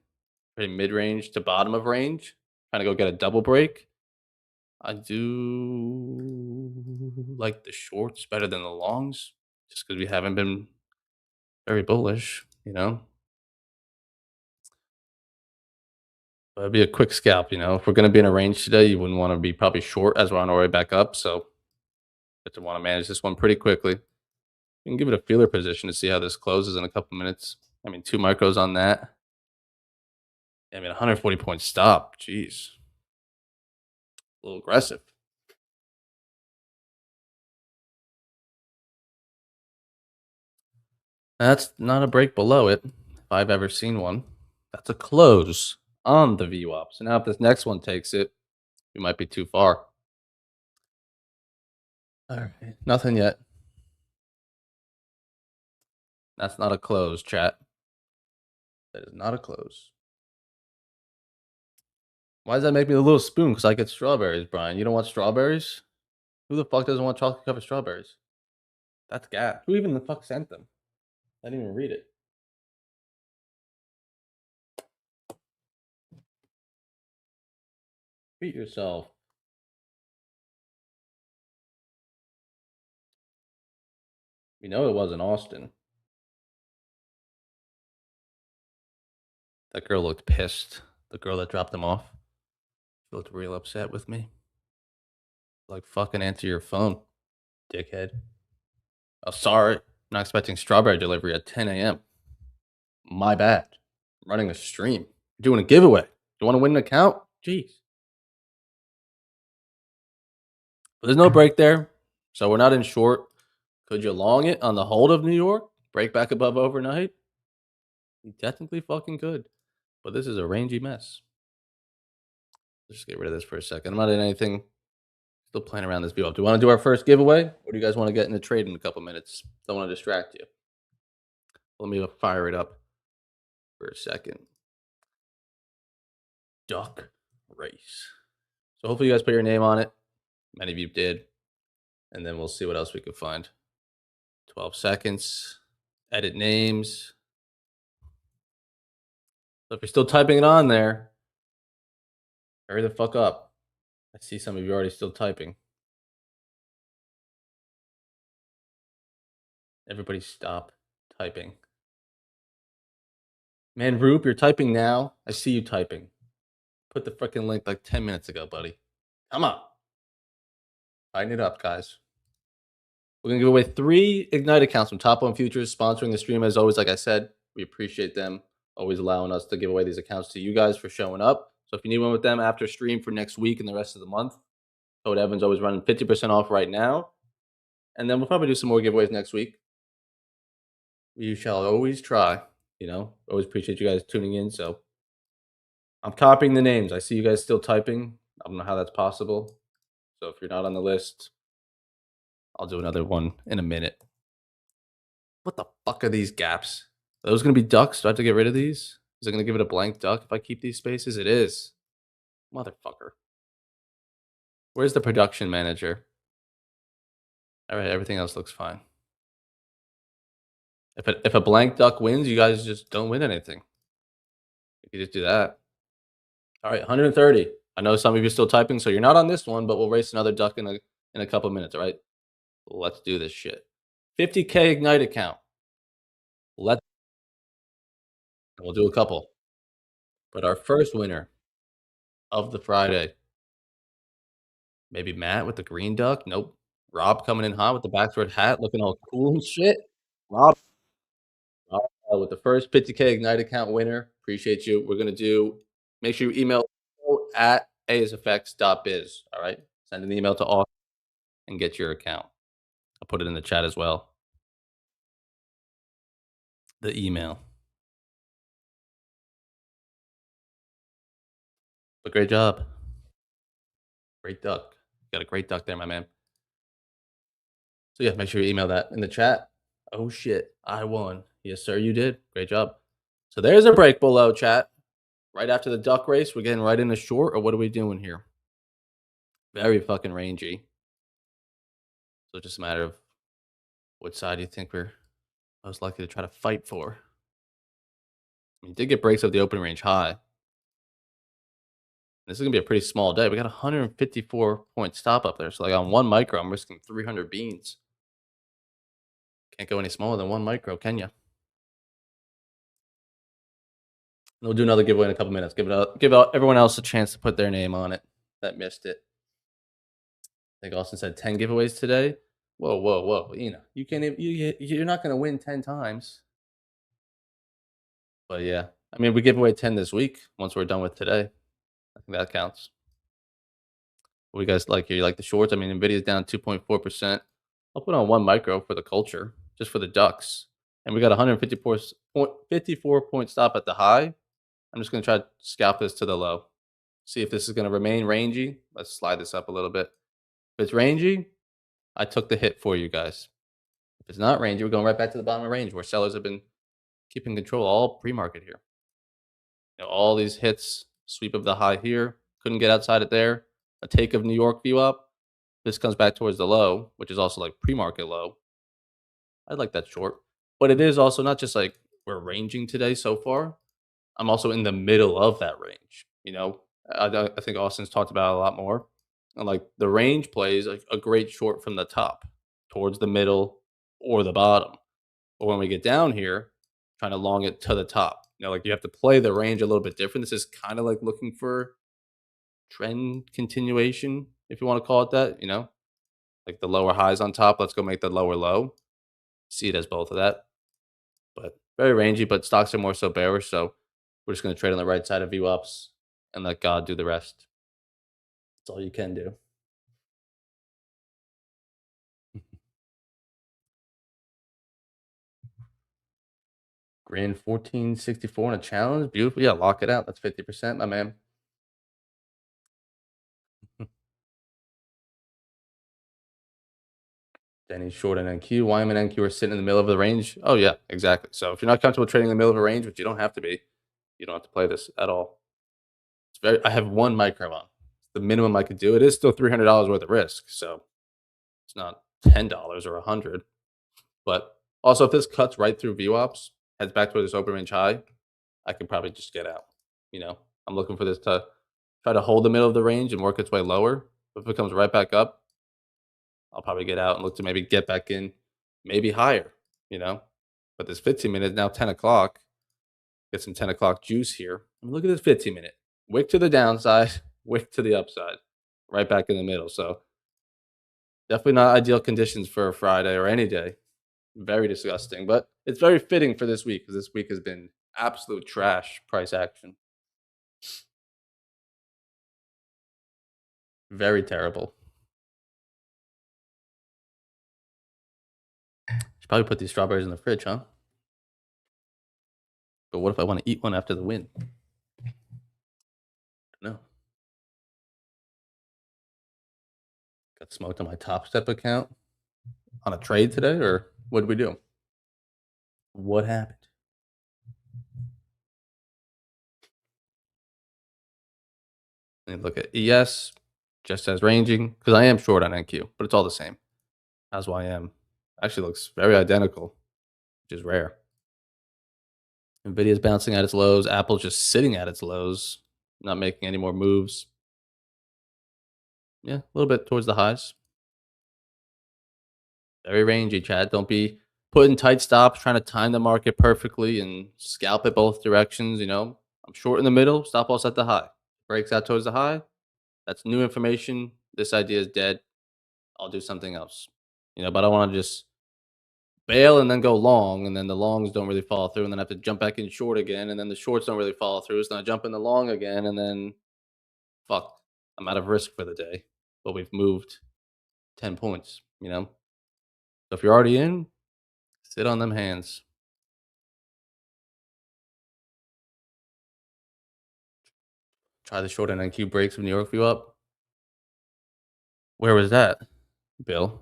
Pretty mid range to bottom of range. Trying to go get a double break. I do like the shorts better than the longs, just because we haven't been very bullish, you know. But it'd be a quick scalp, you know. If we're going to be in a range today, you wouldn't want to be probably short as we're on our way back up. So, you want to manage this one pretty quickly. You can give it a feeler position to see how this closes in a couple minutes. I mean, 2 micros on that. I mean, 140 point stop. Jeez, a little aggressive. That's not a break below it, if I've ever seen one. That's a close on the VWAP. So now if this next one takes it, we might be too far. All right, nothing yet. That's not a close, chat. That is not a close. Why does that make me a little spoon? Because I get strawberries, Brian. You don't want strawberries? Who the fuck doesn't want chocolate covered strawberries? That's gas. Who even the fuck sent them? I didn't even read it. Treat yourself. We know it wasn't Austin. That girl looked pissed. The girl that dropped him off. She looked real upset with me. Like, fucking answer your phone, dickhead. Oh, sorry. Not expecting strawberry delivery at 10 a.m. My bad. I'm running a stream. Doing a giveaway. You want to win an account? Jeez. But there's no break there. So we're not in short. Could you long it on the hold of New York? Break back above overnight? You technically fucking could. But this is a rangy mess. Let's just get rid of this for a second. I'm not in anything. Still playing around this view up. Do you want to do our first giveaway? Or do you guys want to get in the trade in a couple minutes? Don't want to distract you. Let me fire it up for a second. Duck race. So hopefully you guys put your name on it. Many of you did. And then we'll see what else we can find. 12 seconds. Edit names. So if you're still typing it on there, hurry the fuck up. I see some of you already still typing. Everybody stop typing. Man, Roop, you're typing now. I see you typing. Put the freaking link like 10 minutes ago, buddy. Come on. Tighten it up, guys. We're going to give away 3 Ignite accounts from Top One Futures, sponsoring the stream as always. Like I said, we appreciate them always allowing us to give away these accounts to you guys for showing up. So if you need one with them after stream for next week and the rest of the month, Code Evans always running 50% off right now. And then we'll probably do some more giveaways next week. We shall always try, you know. Always appreciate you guys tuning in. So I'm copying the names. I see you guys still typing. I don't know how that's possible. So if you're not on the list, I'll do another one in a minute. What the fuck are these gaps? Are those going to be ducks? Do I have to get rid of these? Is it going to give it a blank duck if I keep these spaces? It is. Motherfucker. Where's the production manager? All right, everything else looks fine. If a blank duck wins, you guys just don't win anything. You just do that. All right, 130. I know some of you are still typing, so you're not on this one, but we'll race another duck in a couple minutes, all right? Let's do this shit. 50K Ignite account. We'll do a couple. But our first winner of the Friday, maybe Matt with the green duck. Nope. Rob coming in hot with the backdoor hat, looking all cool and shit. Rob, with the first 50K Ignite account winner. Appreciate you. We're gonna do. Make sure you email at asfx.biz. All right. Send an email to all and get your account. I'll put it in the chat as well. The email. But great job. Great duck. Got a great duck there, my man. So yeah, make sure you email that in the chat. Oh shit, I won. Yes, sir, you did. Great job. So there's a break below, chat. Right after the duck race, we're getting right into short, or what are we doing here? Very fucking rangy. So it's just a matter of what side you think we're most likely to try to fight for. I mean, did get breaks of the open range high. This is gonna be a pretty small day. We got 154 point stop up there. So like on 1 micro, I'm risking 300 beans. Can't go any smaller than 1 micro, can you? We'll do another giveaway in a couple minutes. Give out everyone else a chance to put their name on it that missed it. I think Austin said 10 giveaways today. Whoa, whoa, whoa! You can't. You're not gonna win 10 times. But yeah, I mean, we give away 10 this week once we're done with today. I think that counts. What do you guys like here? You like the shorts? I mean, Nvidia's down 2.4%. I'll put on 1 micro for the culture, just for the ducks. And we got 154 point stop at the high. I'm just gonna try to scalp this to the low. See if this is gonna remain rangy. Let's slide this up a little bit. If it's rangy, I took the hit for you guys. If it's not rangy, we're going right back to the bottom of range where sellers have been keeping control all pre-market here. All these hits, sweep of the high here, couldn't get outside it there. A take of New York view up. This comes back towards the low, which is also like pre-market low. I like that short. But it is also not just like we're ranging today so far. I'm also in the middle of that range. I think Austin's talked about it a lot more. And like the range plays like a great short from the top towards the middle or the bottom. But when we get down here, trying to long it to the top. Like you have to play the range a little bit different. This is kind of like looking for trend continuation, if you want to call it that, like the lower highs on top. Let's go make the lower low. See it as both of that. But very rangy, but stocks are more so bearish. So we're just going to trade on the right side of VWAPs and let God do the rest. That's all you can do. Grand 1464 on a challenge. Beautiful. Yeah, lock it out. That's 50%, my man. Denny's short and NQ. Wyman and NQ are sitting in the middle of the range. Oh, yeah, exactly. So if you're not comfortable trading in the middle of a range, which you don't have to be, you don't have to play this at all. I have 1 micro on. It's the minimum I could do. It is still $300 worth of risk. So it's not $10 or $100. But also, if this cuts right through VWAPs, heads back toward this open range high, I could probably just get out. I'm looking for this to try to hold the middle of the range and work its way lower. If it comes right back up, I'll probably get out and look to maybe get back in, maybe higher, But this 15 minute, now 10 o'clock, get some 10 o'clock juice here. Look at this 15-minute. Wick to the downside, wick to the upside, right back in the middle. So definitely not ideal conditions for a Friday or any day. Very disgusting, but it's very fitting for this week because this week has been absolute trash price action. Very terrible. Should probably put these strawberries in the fridge, huh? But what if I want to eat one after the win? No. Got smoked on my Top Step account on a trade today, or what did we do? What happened? And look at ES, just as ranging, because I am short on NQ, but it's all the same. As YM. Actually looks very identical, which is rare. Nvidia's bouncing at its lows. Apple's just sitting at its lows, not making any more moves. Yeah, a little bit towards the highs. Very rangy, Chad. Don't be putting tight stops, trying to time the market perfectly and scalp it both directions, I'm short in the middle, stop loss at the high. Breaks out towards the high. That's new information. This idea is dead. I'll do something else. But I don't want to just bail and then go long, and then the longs don't really follow through, and then I have to jump back in short again, and then the shorts don't really follow through, so then I jump in the long again, and then fuck, I'm out of risk for the day. But we've moved 10 points. So if you're already in, sit on them hands. Try the short and NQ breaks of New York view up. Where was that, Bill?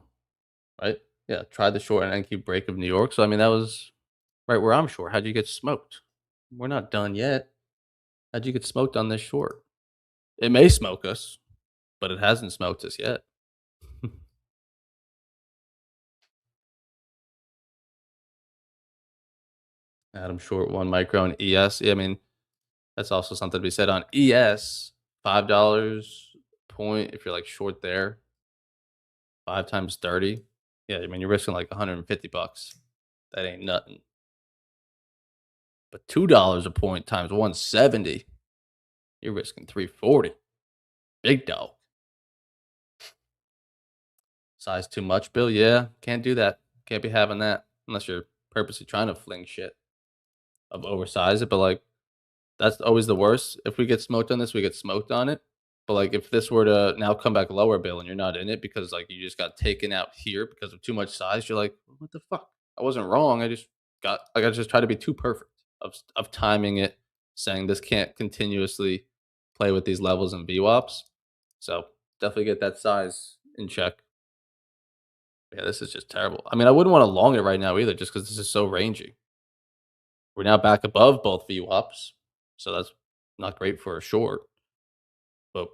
Right? Yeah, try the short and NQ break of New York. So I mean that was right where I'm short. How'd you get smoked? We're not done yet. How'd you get smoked on this short? It may smoke us, but it hasn't smoked us yet. Adam Short, 1 micron ES. Yeah, I mean, that's also something to be said on ES. $5 point if you're like short there. 5 times 30. Yeah, I mean you're risking like 150 bucks. That ain't nothing. But $2 a point times 170, you're risking 340. Big dog. Size too much, Bill? Yeah, can't do that. Can't be having that unless you're purposely trying to fling shit of oversize it. But like that's always the worst. If we get smoked on this, we get smoked on it. But like if this were to now come back lower, Bill, and you're not in it because like you just got taken out here because of too much size, you're like, what the fuck? I wasn't wrong. I just tried to be too perfect of timing it, saying this can't continuously play with these levels and VWAPs. So definitely get that size in check. Yeah, this is just terrible. I mean, I wouldn't want to long it right now either, just because this is so rangy. We're now back above both VWAPs, so that's not great for a short. But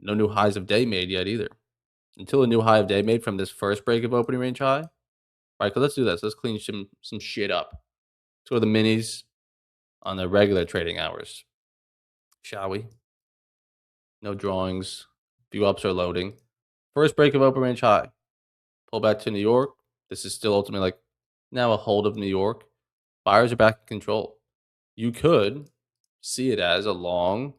no new highs of day made yet either. Until a new high of day made from this first break of opening range high. All right, let's do this. Let's clean some shit up. Let's go to the minis on the regular trading hours, shall we? No drawings. View ups are loading. First break of open range high. Pull back to New York. This is still ultimately like now a hold of New York. Buyers are back in control. You could see it as a long,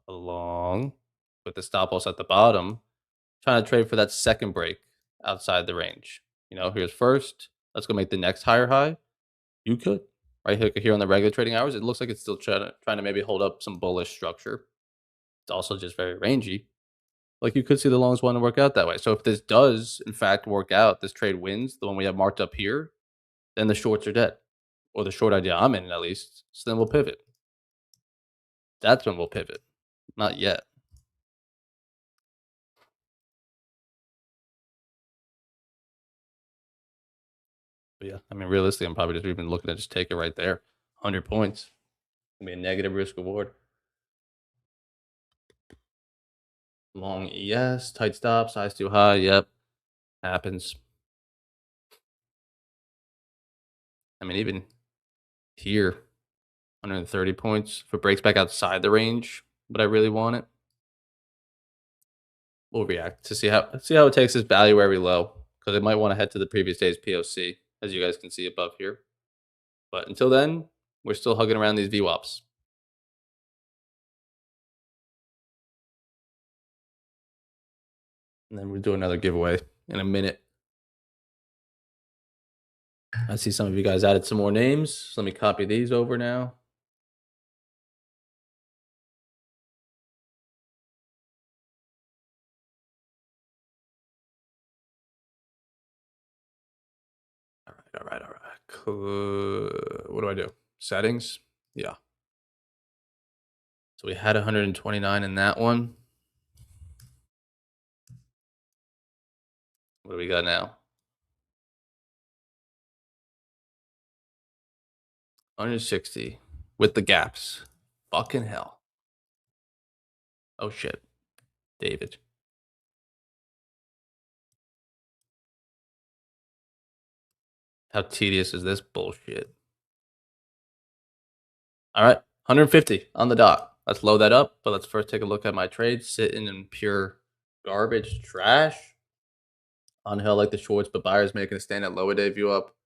with the stop loss at the bottom, trying to trade for that second break outside the range. Here's first. Let's go make the next higher high. You could. Right here on the regular trading hours, it looks like it's still trying to maybe hold up some bullish structure. It's also just very rangy. Like you could see the longs want to work out that way. So if this does in fact work out, this trade wins, the one we have marked up here, then the shorts are dead. Or the short idea I'm in at least. So then we'll pivot. That's when we'll pivot. Not yet. But yeah, I mean realistically, I'm probably just even looking to just take it right there. 100 points. Gonna be a negative risk reward. Long ES, tight stop, size too high. Yep. Happens. I mean, even here, 130 points. If it breaks back outside the range, but I really want it, we'll react to see how it takes this value very low. Because it might want to head to the previous day's POC, as you guys can see above here. But until then, we're still hugging around these VWAPs. And then we'll do another giveaway in a minute. I see some of you guys added some more names. So let me copy these over now. All right. What do I do? Settings? Yeah. So we had 129 in that one. What do we got now? 160 with the gaps. Fucking hell. Oh shit. David. How tedious is this bullshit? All right. 150 on the dot. Let's load that up, but let's first take a look at my trade. Sitting in pure garbage trash. On hell like the shorts, but buyers making a stand at lower day view up.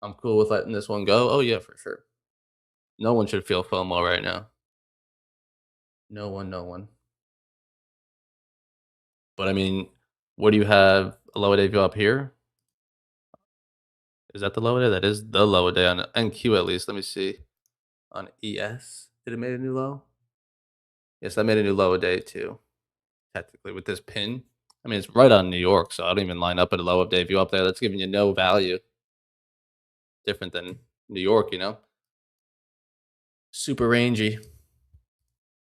I'm cool with letting this one go. Oh yeah, for sure. No one should feel FOMO right now. No one, no one. But I mean, what do you have a lower day view up here? Is that the lower day? That is the lower day on NQ at least. Let me see. On ES, did it make a new low? Yes, that made a new lower day too. Technically, with this pin. I mean, it's right on New York, so I don't even line up at a low day view up there. That's giving you no value. Different than New York, you know? Super rangy.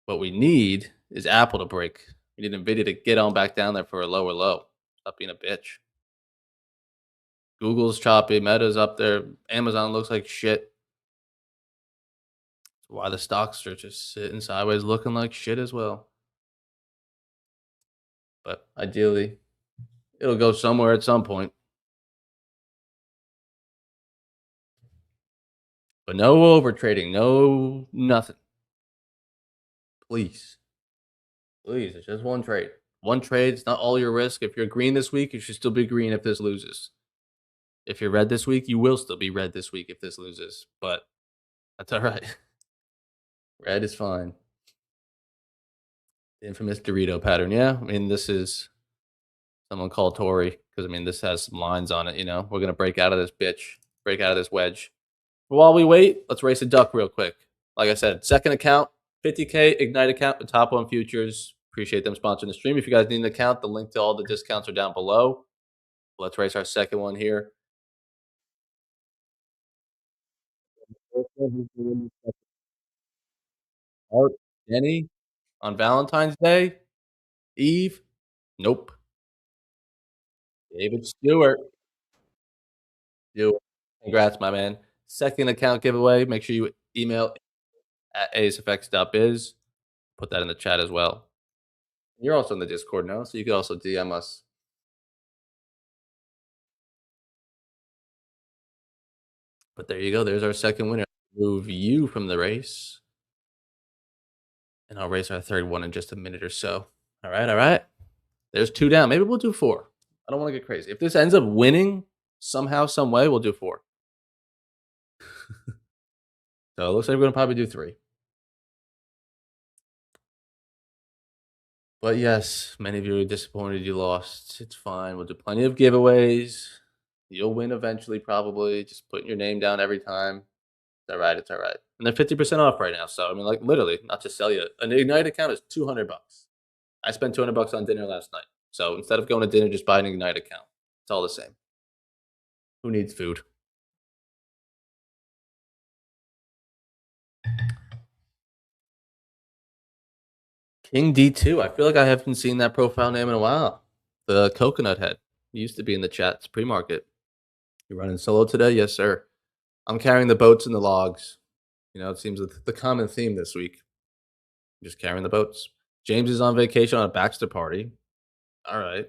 What we need is Apple to break. We need Nvidia to get on back down there for a lower low. Stop being a bitch. Google's choppy, Meta's up there, Amazon looks like shit. That's why the stocks are just sitting sideways looking like shit as well. But ideally, it'll go somewhere at some point. But no over trading, no nothing. Please. Please, it's just one trade. One trade, it's not all your risk. If you're green this week, you should still be green if this loses. If you're red this week, you will still be red this week if this loses. But that's all right. Red is fine. The infamous Dorito pattern. Yeah, I mean, this is someone called Tory because, I mean, this has some lines on it, you know? We're going to break out of this bitch, break out of this wedge. But while we wait, let's race a duck real quick. Like I said, second account, 50K Ignite account, the top one futures. Appreciate them sponsoring the stream. If you guys need an account, the link to all the discounts are down below. Let's race our second one here. Art Denny on Valentine's Day. Eve. Nope. David Stewart. Congrats, my man. Second account giveaway. Make sure you email at acefx.biz. Put that in the chat as well. You're also in the Discord now, so you can also DM us. But there you go. There's our second winner. Move you from the race. And I'll race our third one in just a minute or so. All right, all right. There's 2 down. Maybe we'll do 4. I don't want to get crazy. If this ends up winning somehow, some way, we'll do 4. So it looks like we're going to probably do 3. But yes, many of you are disappointed you lost. It's fine. We'll do plenty of giveaways. You'll win eventually, probably. Just putting your name down every time. It's all right. It's all right. And they're 50% off right now. So, I mean, like, literally, not to sell you. An Ignite account is $200. I spent $200 on dinner last night. So instead of going to dinner, just buy an Ignite account. It's all the same. Who needs food? King D2. I feel like I haven't seen that profile name in a while. The coconut head. He used to be in the chat. It's pre-market. You running solo today? Yes, sir. I'm carrying the boats and the logs. You know, it seems the common theme this week. Just carrying the boats. James is on vacation on a Baxter party. All right.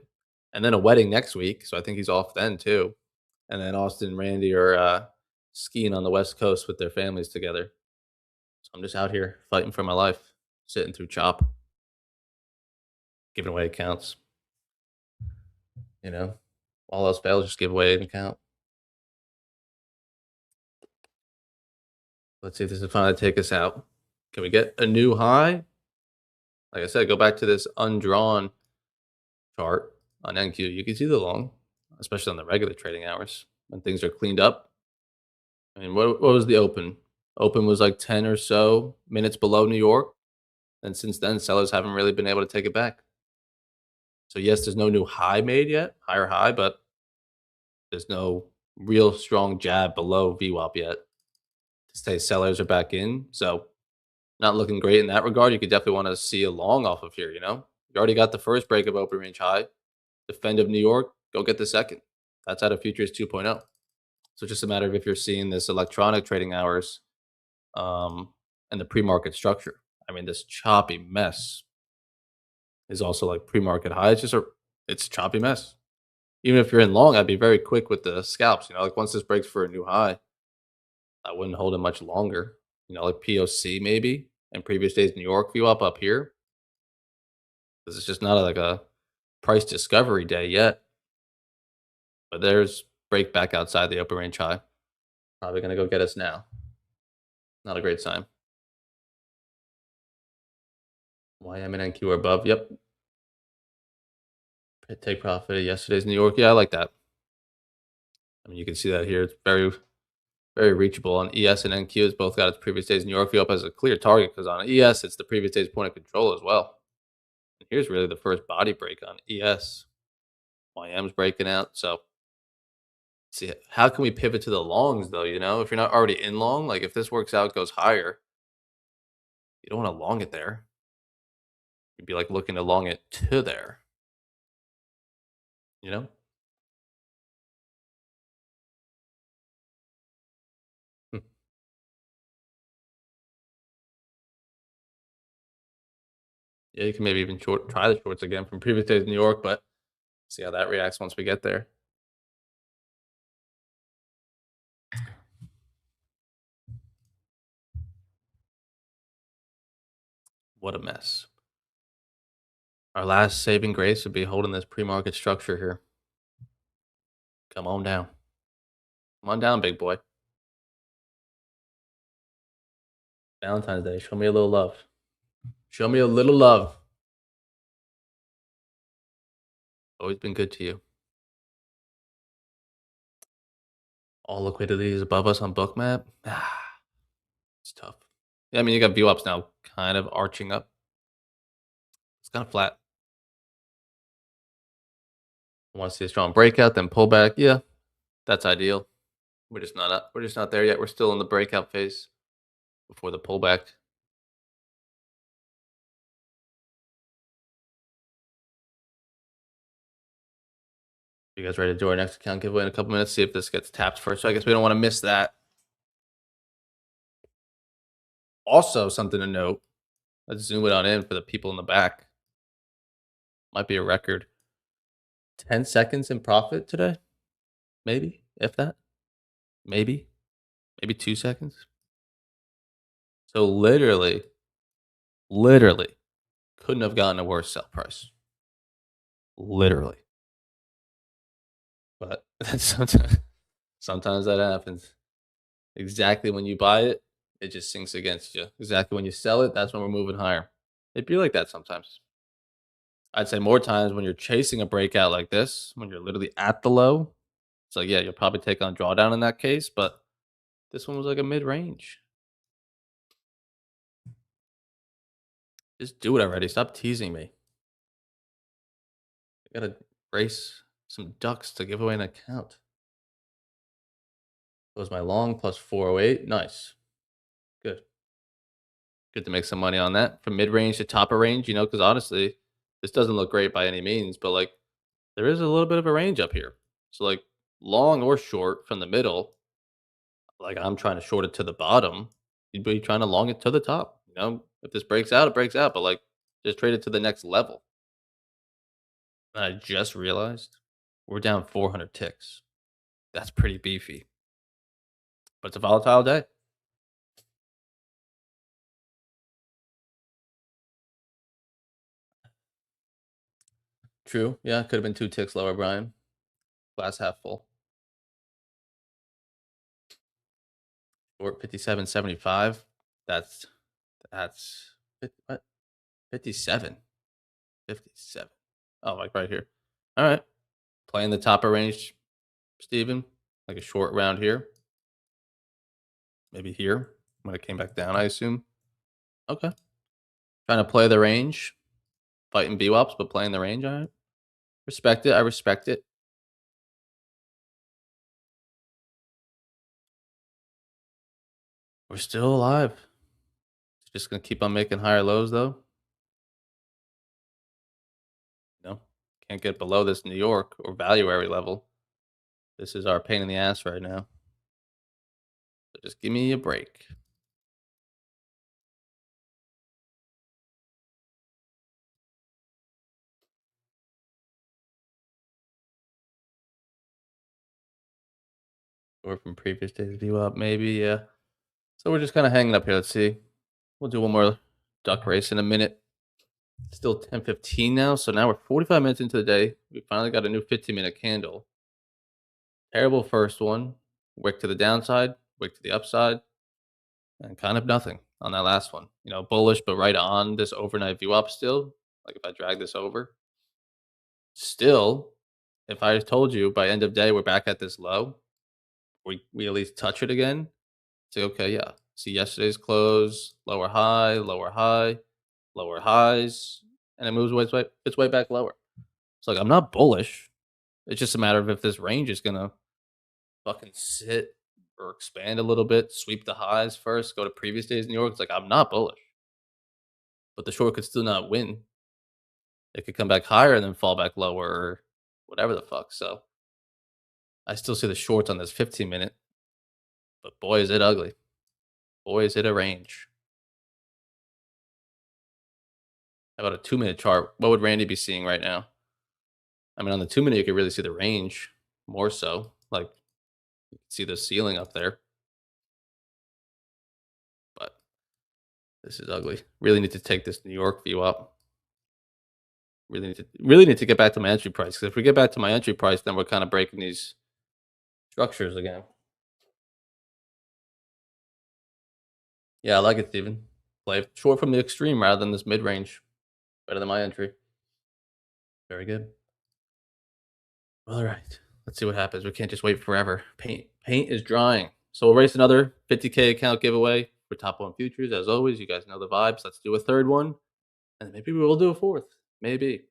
And then a wedding next week. So I think he's off then too. And then Austin and Randy are skiing on the West Coast with their families together. So I'm just out here fighting for my life, sitting through chop, giving away accounts. You know, all else fails, just give away an account. Let's see if this is finally take us out. Can we get a new high? Like I said, go back to this undrawn chart on NQ. You can see the long, especially on the regular trading hours when things are cleaned up. I mean, what was the open? Open was like 10 or so minutes below New York. And since then, sellers haven't really been able to take it back. So yes, there's no new high made yet, higher high, but there's no real strong jab below VWAP yet to say sellers are back in. So not looking great in that regard. You could definitely want to see a long off of here, you know? You already got the first break of open range high. Defend of New York, go get the second. That's out of futures 2.0. So it's just a matter of if you're seeing this electronic trading hours and the pre-market structure. I mean, this choppy mess is also like pre-market high. It's just it's a choppy mess. Even if you're in long, I'd be very quick with the scalps. You know, like once this breaks for a new high, I wouldn't hold it much longer. You know, like POC maybe and previous days New York view up here. Because it's just not like a price discovery day yet. But there's break back outside the open range high. Probably gonna go get us now. Not a great sign. YM and NQ are above. Yep. Take profit of yesterday's New York. Yeah, I like that. I mean, you can see that here. It's very, very reachable on ES and NQ. It's both got its previous day's New York view up as a clear target because on ES, it's the previous day's point of control as well. And here's really the first body break on ES. YM's breaking out. So, see, how can we pivot to the longs though? If you're not already in long, like if this works out, goes higher, you don't want to long it there. You'd be like looking to long it to there, you know? Hmm. Yeah, you can maybe even try the shorts again from previous days in New York, but see how that reacts once we get there. What a mess. Our last saving grace would be holding this pre-market structure here. Come on down. Come on down, big boy. Valentine's Day. Show me a little love. Show me a little love. Always been good to you. All liquidity is above us on Bookmap. It's tough. Yeah, I mean, you got VWAPs now kind of arching up. It's kind of flat. I want to see a strong breakout, then pullback. Yeah, that's ideal. We're just not up. We're just not there yet. We're still in the breakout phase before the pullback. You guys ready to do our next account giveaway in a couple minutes? See if this gets tapped first. So I guess we don't want to miss that. Also, something to note. Let's zoom it on in for the people in the back. Might be a record. 10 seconds in profit today? Maybe, if that. Maybe. Maybe 2 seconds. So literally couldn't have gotten a worse sell price. Literally. But that's sometimes that happens. Exactly when you buy it, it just sinks against you. Exactly when you sell it, that's when we're moving higher. It'd be like that sometimes. I'd say more times when you're chasing a breakout like this, when you're literally at the low, it's like, yeah, you'll probably take on drawdown in that case, but this one was like a mid range. Just do it already. Stop teasing me. I gotta race some ducks to give away an account. That was my long plus 408. Nice. Good. Good to make some money on that. From mid range to top of range, because honestly, this doesn't look great by any means, but like there is a little bit of a range up here. So like long or short from the middle, like I'm trying to short it to the bottom. You'd be trying to long it to the top. If this breaks out, it breaks out, but like just trade it to the next level. And I just realized we're down 400 ticks. That's pretty beefy, but it's a volatile day. True. Yeah, could have been 2 ticks lower, Brian. Glass half full. Short 57.75. That's what? 57. 57. Oh, like right here. All right. Playing the top of range, Steven. Like a short round here. Maybe here when it came back down, I assume. Okay. Trying to play the range. Fighting BWAPs, but playing the range. All right. Respect it. I respect it. We're still alive. Just gonna keep on making higher lows though. Can't get below this New York or valuary level. This is our pain in the ass right now. So just give me a break. Or from previous days view up, maybe, yeah. So we're just kind of hanging up here. Let's see. We'll do one more duck race in a minute. Still 10:15 now, so now we're 45 minutes into the day. We finally got a new 15-minute candle. Terrible first one. Wick to the downside, wick to the upside. and kind of nothing on that last one. Bullish, but right on this overnight view up still. Like if I drag this over, still, if I told you by end of day we're back at this low, we at least touch it again. Say, okay, yeah. See yesterday's close, lower high, lower highs, and it moves its way back lower. It's like I'm not bullish. It's just a matter of if this range is gonna fucking sit or expand a little bit, sweep the highs first, go to previous days in New York. It's like I'm not bullish, but the short could still not win. It could come back higher and then fall back lower or whatever the fuck. So I still see the shorts on this 15-minute, but boy is it ugly. Boy is it a range. How about a 2-minute chart? What would Randy be seeing right now? I mean, on the 2-minute, you could really see the range more so. Like, you can see the ceiling up there, but this is ugly. Really need to take this New York view up. Really need to get back to my entry price. Because if we get back to my entry price, then we're kind of breaking these structures again. Yeah, I like it, Steven. Play short from the extreme rather than this mid range. Better than my entry. Very good. All right. Let's see what happens. We can't just wait forever. Paint is drying. So we'll race another 50K account giveaway for top one futures. As always, you guys know the vibes. Let's do a third one. And maybe we will do a fourth. Maybe.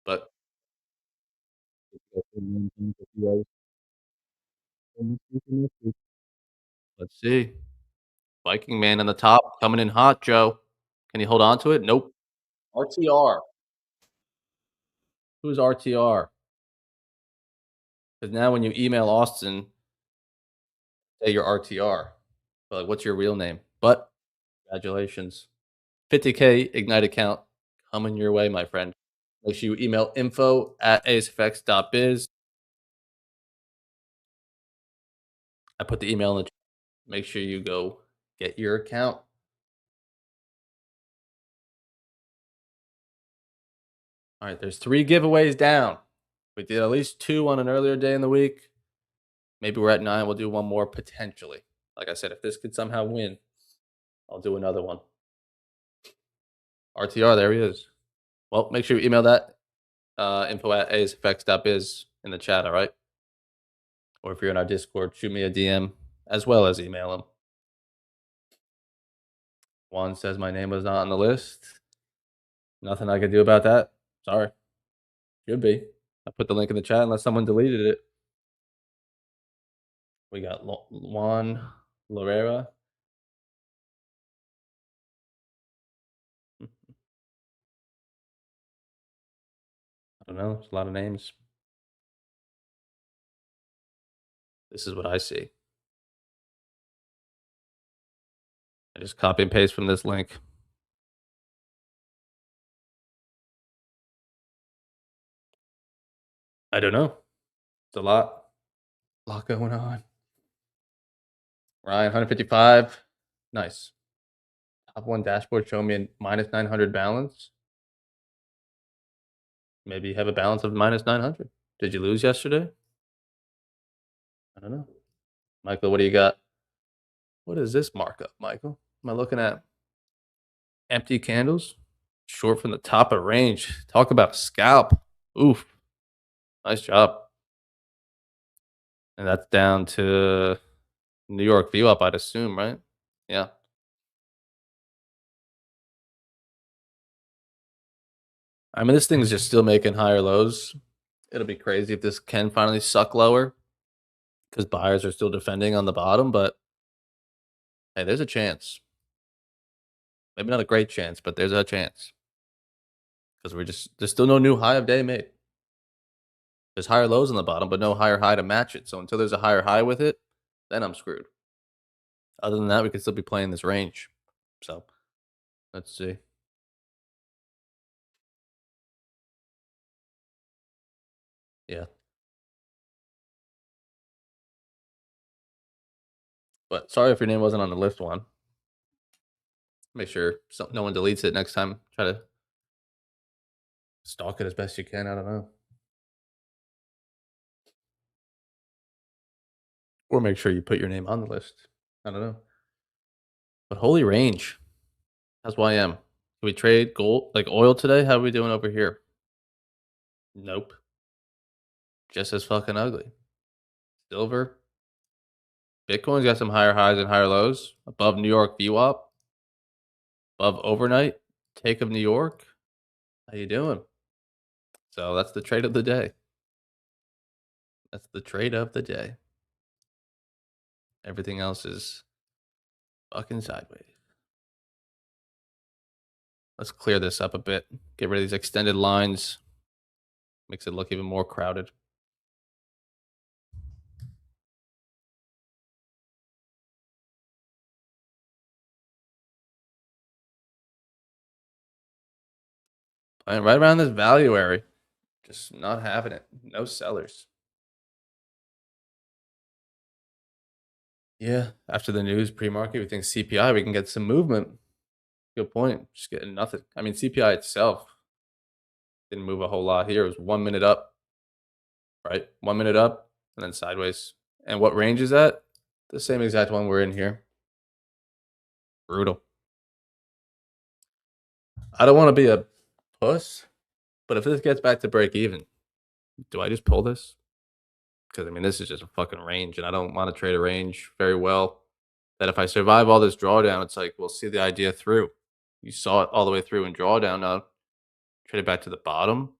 But let's see. Viking man on the top coming in hot, Joe. Can he hold on to it? Nope. RTR. Who's RTR? Because now when you email Austin, say you're RTR. Like, what's your real name? But congratulations. 50K Ignite account coming your way, my friend. Make sure you email info@acefx.biz. I put the email in the chat. Make sure you go get your account. All right, there's 3 giveaways down. We did at least 2 on an earlier day in the week. Maybe we're at 9. We'll do 1 more potentially. Like I said, if this could somehow win, I'll do another one. RTR, there he is. Well, make sure you email that info@acefx.biz in the chat, all right? Or if you're in our Discord, shoot me a DM as well as email him. Juan says my name was not on the list. Nothing I could do about that. Sorry. Should be. I put the link in the chat unless someone deleted it. We got Juan Lorera. I don't know. It's a lot of names. This is what I see. I just copy and paste from this link. I don't know. It's a lot. A lot going on. Ryan, 155. Nice. Top one dashboard showing me a minus 900 balance. Maybe you have a balance of minus 900. Did you lose yesterday? I don't know. Michael, what do you got? What is this markup, Michael? Am I looking at empty candles? Short from the top of range. Talk about a scalp. Oof. Nice job. And that's down to New York view up, I'd assume, right? Yeah. I mean, this thing's just still making higher lows. It'll be crazy if this can finally suck lower because buyers are still defending on the bottom. But hey, there's a chance. Maybe not a great chance, but there's a chance because there's still no new high of day made. There's higher lows on the bottom, but no higher high to match it. So until there's a higher high with it, then I'm screwed. Other than that, we could still be playing this range. So let's see. Yeah. But sorry if your name wasn't on the list one. Make sure no one deletes it next time. Try to stalk it as best you can. I don't know. Or make sure you put your name on the list. I don't know. But holy range. How's YM? Can we trade gold like oil today? How are we doing over here? Nope. Just as fucking ugly. Silver. Bitcoin's got some higher highs and higher lows. Above New York VWAP. Above overnight. Take of New York. How you doing? So that's the trade of the day. That's the trade of the day. Everything else is fucking sideways. Let's clear this up a bit. Get rid of these extended lines. Makes it look even more crowded. And right around this value area. Just not having it. No sellers. Yeah. After the news pre-market, we think CPI, we can get some movement. Good point. Just getting nothing. I mean, CPI itself didn't move a whole lot here. It was 1 minute up, right? 1 minute up and then sideways. And what range is that? The same exact one we're in here. Brutal. I don't want to be a puss, but if this gets back to break even, do I just pull this? Because I mean, this is just a fucking range, and I don't want to trade a range very well. That if I survive all this drawdown, it's like we'll see the idea through. You saw it all the way through in drawdown. Now trade it back to the bottom.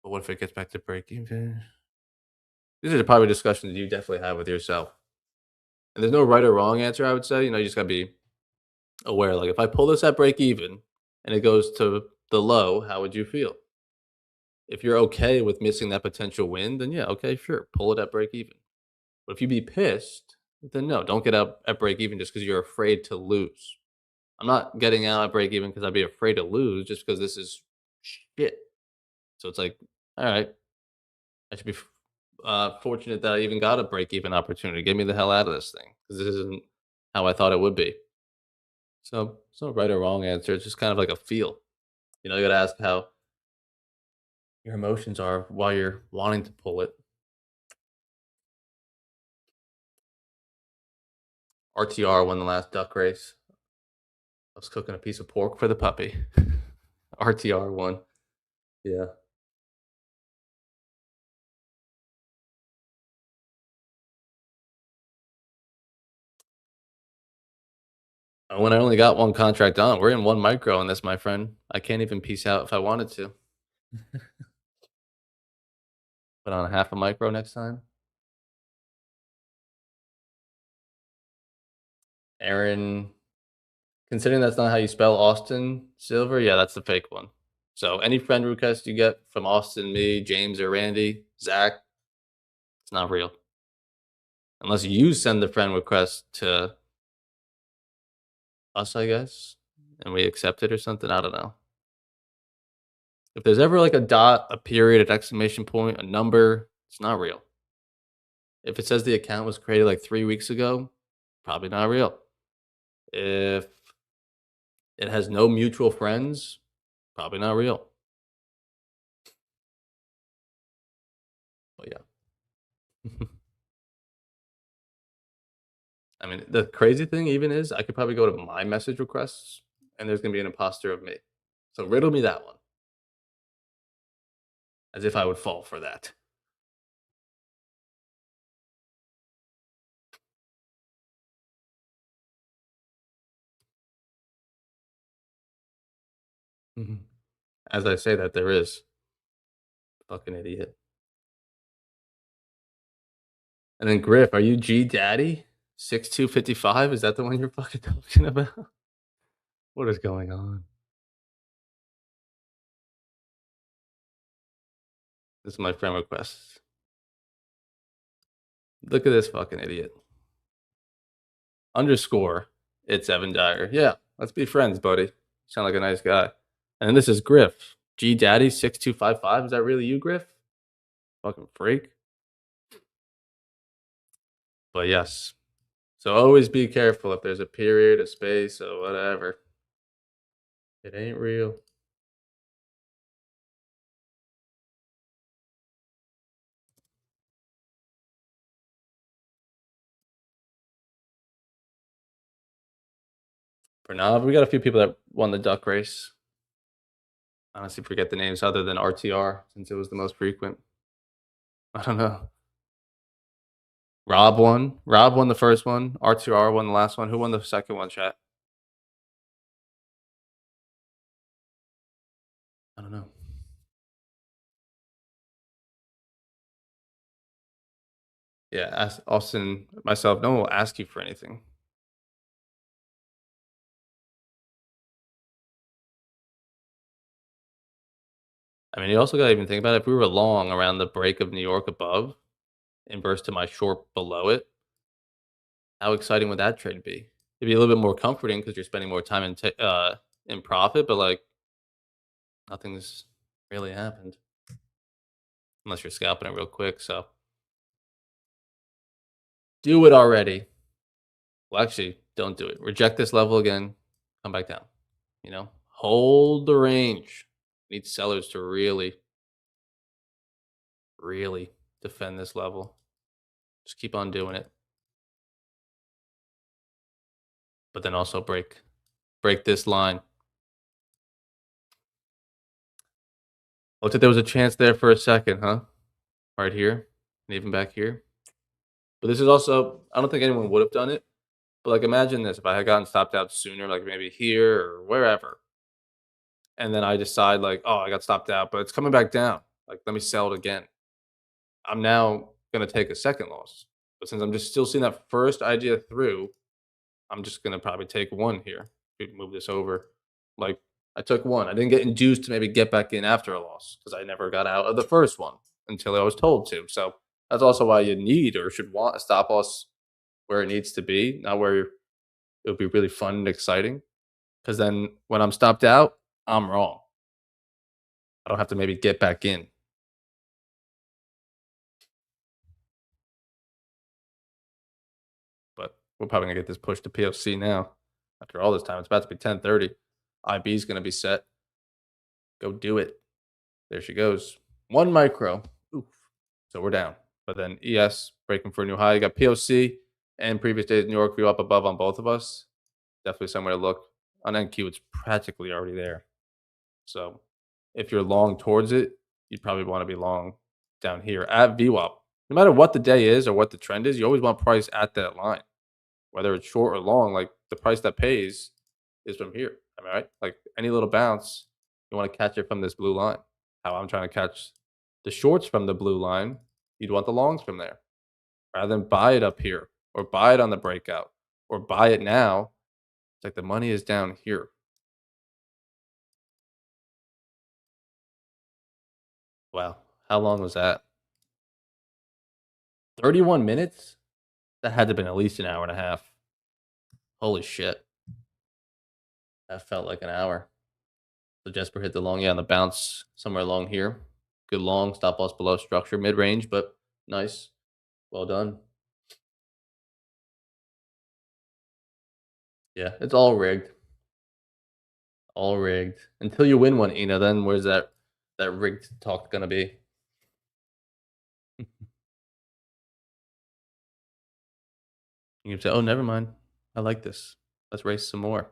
But what if it gets back to break even? These are probably discussions you definitely have with yourself. And there's no right or wrong answer, I would say. You just gotta be aware. Like if I pull this at break even and it goes to the low, how would you feel? If you're okay with missing that potential win, then yeah, okay, sure, pull it at break even. But if you be pissed, then no, don't get out at break even just because you're afraid to lose. I'm not getting out at break even because I'd be afraid to lose just because this is shit. So it's like, all right, I should be fortunate that I even got a break even opportunity. Get me the hell out of this thing because this isn't how I thought it would be. So it's no right or wrong answer. It's just kind of like a feel. You got to ask how your emotions are while you're wanting to pull it. RTR won the last duck race. I was cooking a piece of pork for the puppy. RTR won. Yeah. When I only got one contract on, we're in one micro on this, my friend. I can't even peace out if I wanted to. Put on a half a micro next time. Aaron, considering that's not how you spell Austin Silver, yeah, that's the fake one. So any friend request you get from Austin, me, James, or Randy, Zach, it's not real. Unless you send the friend request to us, I guess, and we accept it or something. I don't know. If there's ever like a dot, a period, an exclamation point, a number, it's not real. If it says the account was created like 3 weeks ago, probably not real. If it has no mutual friends, probably not real. But yeah. I mean, the crazy thing even is I could probably go to my message requests and there's gonna be an imposter of me. So riddle me that one. As if I would fall for that. Mhm. As I say that, there is. Fucking idiot. And then Griff, are you G Daddy? 6255? Is that the one you're fucking talking about? What is going on? This is my friend request. Look at this fucking idiot. Underscore. It's Evan Dyer. Yeah, let's be friends, buddy. Sound like a nice guy. And then this is Griff. G Daddy 6255. Is that really you, Griff? Fucking freak. But yes. So always be careful if there's a period, a space, or whatever. It ain't real. For now, we got a few people that won the duck race. I honestly forget the names other than RTR since it was the most frequent. I don't know. Rob won. Rob won the first one. RTR won the last one. Who won the second one, chat? I don't know. Yeah, ask Austin, myself. No one will ask you for anything. I mean, you also gotta even think about it. If we were long around the break of New York above, inverse to my short below it, how exciting would that trade be? It'd be a little bit more comforting because you're spending more time in profit, but like nothing's really happened unless you're scalping it real quick. So do it already. Well, actually, don't do it. Reject this level again. Come back down. Hold the range. Need sellers to really, really defend this level. Just keep on doing it, but then also break this line. Looked like there was a chance there for a second, huh? Right here, and even back here. But this is also, I don't think anyone would have done it. But like, imagine this: if I had gotten stopped out sooner, like maybe here or wherever, and then I decide like, oh, I got stopped out, but it's coming back down. Like, let me sell it again. I'm now gonna take a second loss. But since I'm just still seeing that first idea through, I'm just gonna probably take one here. We move this over. Like, I took one. I didn't get induced to maybe get back in after a loss because I never got out of the first one until I was told to. So that's also why you need or should want a stop loss where it needs to be, not where it'll be really fun and exciting. Because then when I'm stopped out, I'm wrong. I don't have to maybe get back in. But we're probably gonna get this pushed to POC now. After all this time, it's about to be 10:30. IB is gonna be set. Go do it. There she goes. One micro. Oof. So we're down. But then ES breaking for a new high. You got POC and previous days New York view up above on both of us. Definitely somewhere to look. On NQ, it's practically already there. So if you're long towards it, you'd probably want to be long down here at VWAP. No matter what the day is or what the trend is, you always want price at that line, whether it's short or long. Like, the price that pays is from here. Am I right? Like, any little bounce, you want to catch it from this blue line. How I'm trying to catch the shorts from the blue line, you'd want the longs from there rather than buy it up here or buy it on the breakout or buy it now. It's like the money is down here. Wow. How long was that? 31 minutes? That had to have been at least an hour and a half. Holy shit. That felt like an hour. So Jesper hit the long, yeah, on the bounce somewhere along here. Good long, stop loss below structure, mid range, but nice. Well done. Yeah, it's all rigged. All rigged. Until you win one, Ina, then where's that rigged talk gonna be? You can say, "Oh, never mind. I like this. Let's race some more."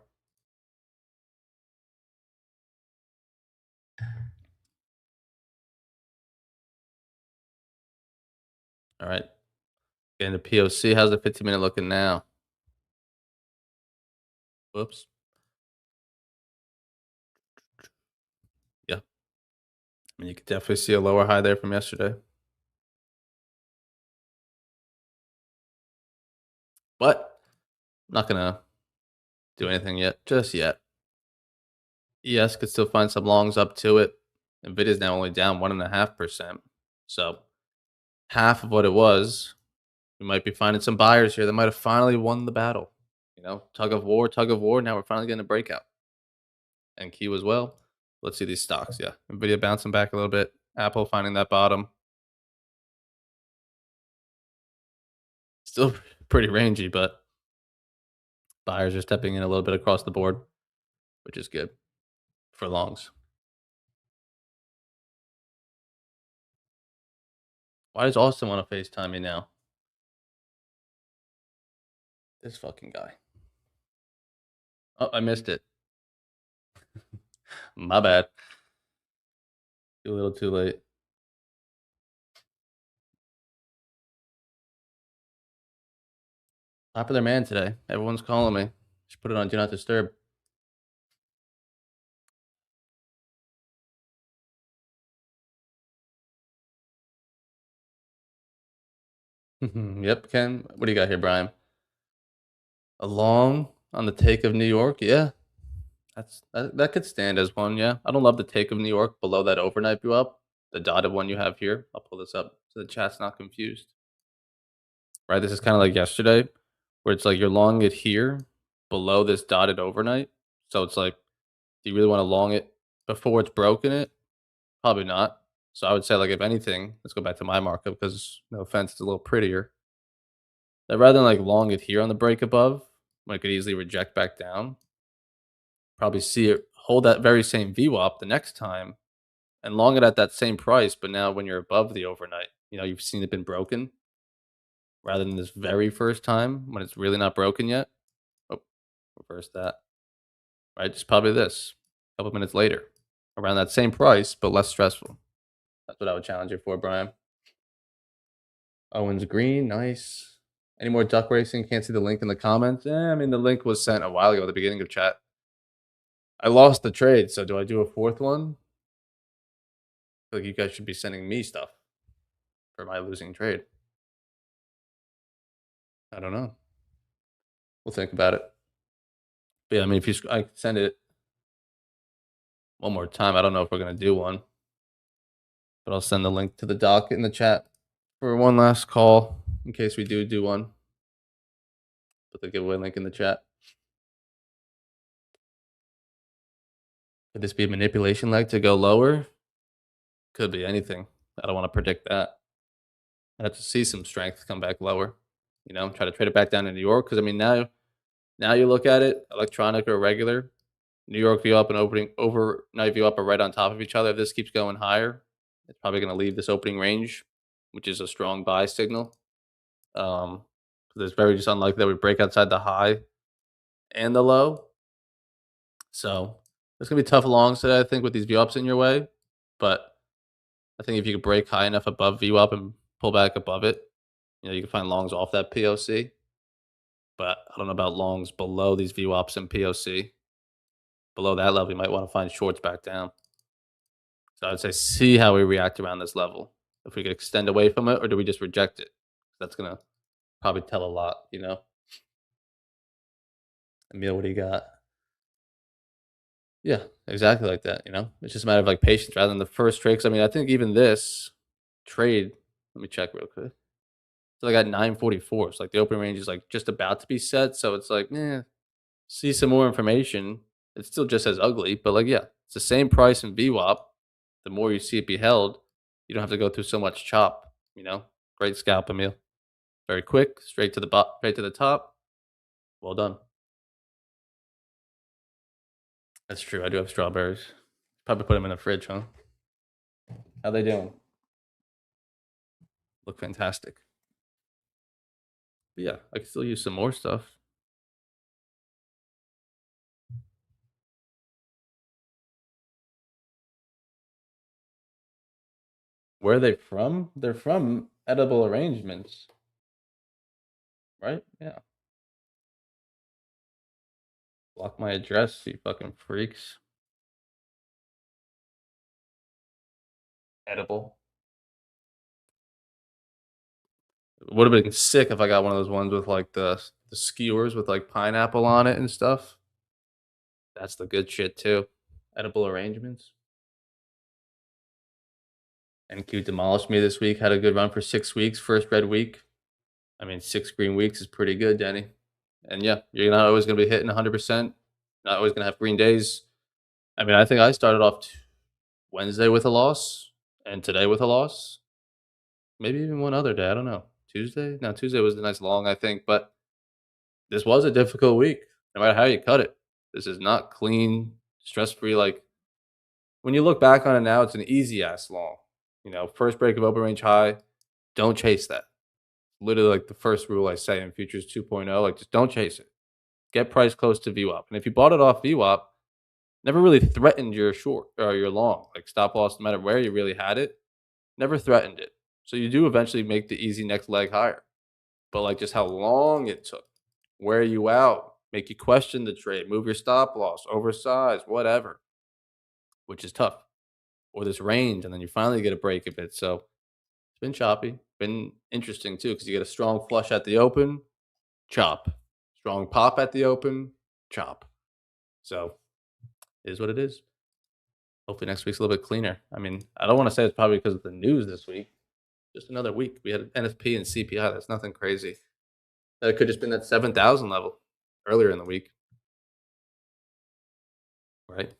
All right. Getting the POC. How's the 15-minute looking now? Whoops. Yeah. I mean, you could definitely see a lower high there from yesterday. But I'm not gonna do anything yet. Just yet. ES could still find some longs up to it. Nvidia's now only down 1.5%. So half of what it was. We might be finding some buyers here that might have finally won the battle. Tug of war, tug of war. Now we're finally getting a breakout. And Q as well. Let's see these stocks. Yeah. Nvidia bouncing back a little bit. Apple finding that bottom. Still pretty rangy, but buyers are stepping in a little bit across the board, which is good for longs. Why does Austin want to FaceTime me now? This fucking guy. Oh, I missed it. My bad. A little too late. Popular man today. Everyone's calling me. Just put it on do not disturb. Yep, Ken. What do you got here, Brian? A long on the take of New York? Yeah. That could stand as one, yeah. I don't love the take of New York below that overnight view up. The dotted one you have here. I'll pull this up so the chat's not confused. Right? This is kind of like yesterday, where it's like you're long it here below this dotted overnight. So it's like, do you really want to long it before it's broken it? Probably not. So I would say, like, if anything, let's go back to my markup because no offense, it's a little prettier. That rather than like long it here on the break above, when it could easily reject back down, probably see it hold that very same VWAP the next time and long it at that same price. But now when you're above the overnight, you've seen it been broken rather than this very first time when it's really not broken yet. Oh, reverse that. Right? Just probably this a couple minutes later around that same price, but less stressful. That's what I would challenge you for, Brian. Owens Green, nice. Any more duck racing? Can't see the link in the comments. I mean, the link was sent a while ago at the beginning of chat. I lost the trade, so do I do a fourth one? I feel like you guys should be sending me stuff for my losing trade. I don't know. We'll think about it. But yeah, I mean, if I send it one more time, I don't know if we're gonna do one, but I'll send the link to the doc in the chat for one last call in case we do one. Put the giveaway link in the chat. Could this be a manipulation leg to go lower? Could be anything. I don't want to predict that. I have to see some strength come back lower. Try to trade it back down to New York because I mean now you look at it, electronic or regular. New York view up and opening overnight view up are right on top of each other. If this keeps going higher, it's probably going to leave this opening range, which is a strong buy signal. It's very just unlikely that we break outside the high and the low. So it's gonna be tough longs today, I think, with these view ups in your way. But I think if you could break high enough above view up and pull back above it, you can find longs off that POC. But I don't know about longs below these view ups and POC. Below that level, you might want to find shorts back down. So I'd say see how we react around this level. If we could extend away from it, or do we just reject it? That's gonna probably tell a lot. Emil, what do you got? Yeah, exactly like that. It's just a matter of like patience rather than the first trade. 'Cause I mean, I think even this trade, let me check real quick. So I got 944. So like the open range is like just about to be set. So it's like, see some more information. It's still just as ugly, but like, yeah, it's the same price in VWAP. The more you see it be held, you don't have to go through so much chop. Great scalp, Emil. Very quick, straight to the straight to the top. Well done. That's true. I do have strawberries. Probably put them in the fridge, huh? How they doing? Look fantastic. But yeah, I can still use some more stuff. Where are they from? They're from Edible Arrangements, right? Yeah. Block my address, you fucking freaks. Edible. It would have been sick if I got one of those ones with like the skewers with like pineapple on it and stuff. That's the good shit too. Edible Arrangements. NQ demolished me this week. Had a good run for 6 weeks. First red week. I mean, 6 green weeks is pretty good, Denny. And yeah, you're not always going to be hitting 100%. Not always going to have green days. I mean, I think I started off Wednesday with a loss and today with a loss. Maybe even one other day. I don't know. Tuesday? No, Tuesday was a nice long, I think. But this was a difficult week, no matter how you cut it. This is not clean, stress free. Like when you look back on it now, it's an easy ass long. First break of open range high, don't chase that. Literally, like the first rule I say in Futures 2.0, like just don't chase it. get price close to VWAP. And if you bought it off VWAP, never really threatened your short or your long. Like stop loss, no matter where you really had it, never threatened it. So you do eventually make the easy next leg higher. But like just how long it took, wear you out, make you question the trade, move your stop loss, oversize, whatever, which is tough. Or this range, and then you finally get a break of it. So it's been choppy, been interesting too, because you get a strong flush at the open, chop. Strong pop at the open, chop. So it is what it is. Hopefully next week's a little bit cleaner. I mean, I don't want to say it's probably because of the news this week. Just another week. We had NFP and CPI. That's nothing crazy. That could just been that 7,000 level earlier in the week, right?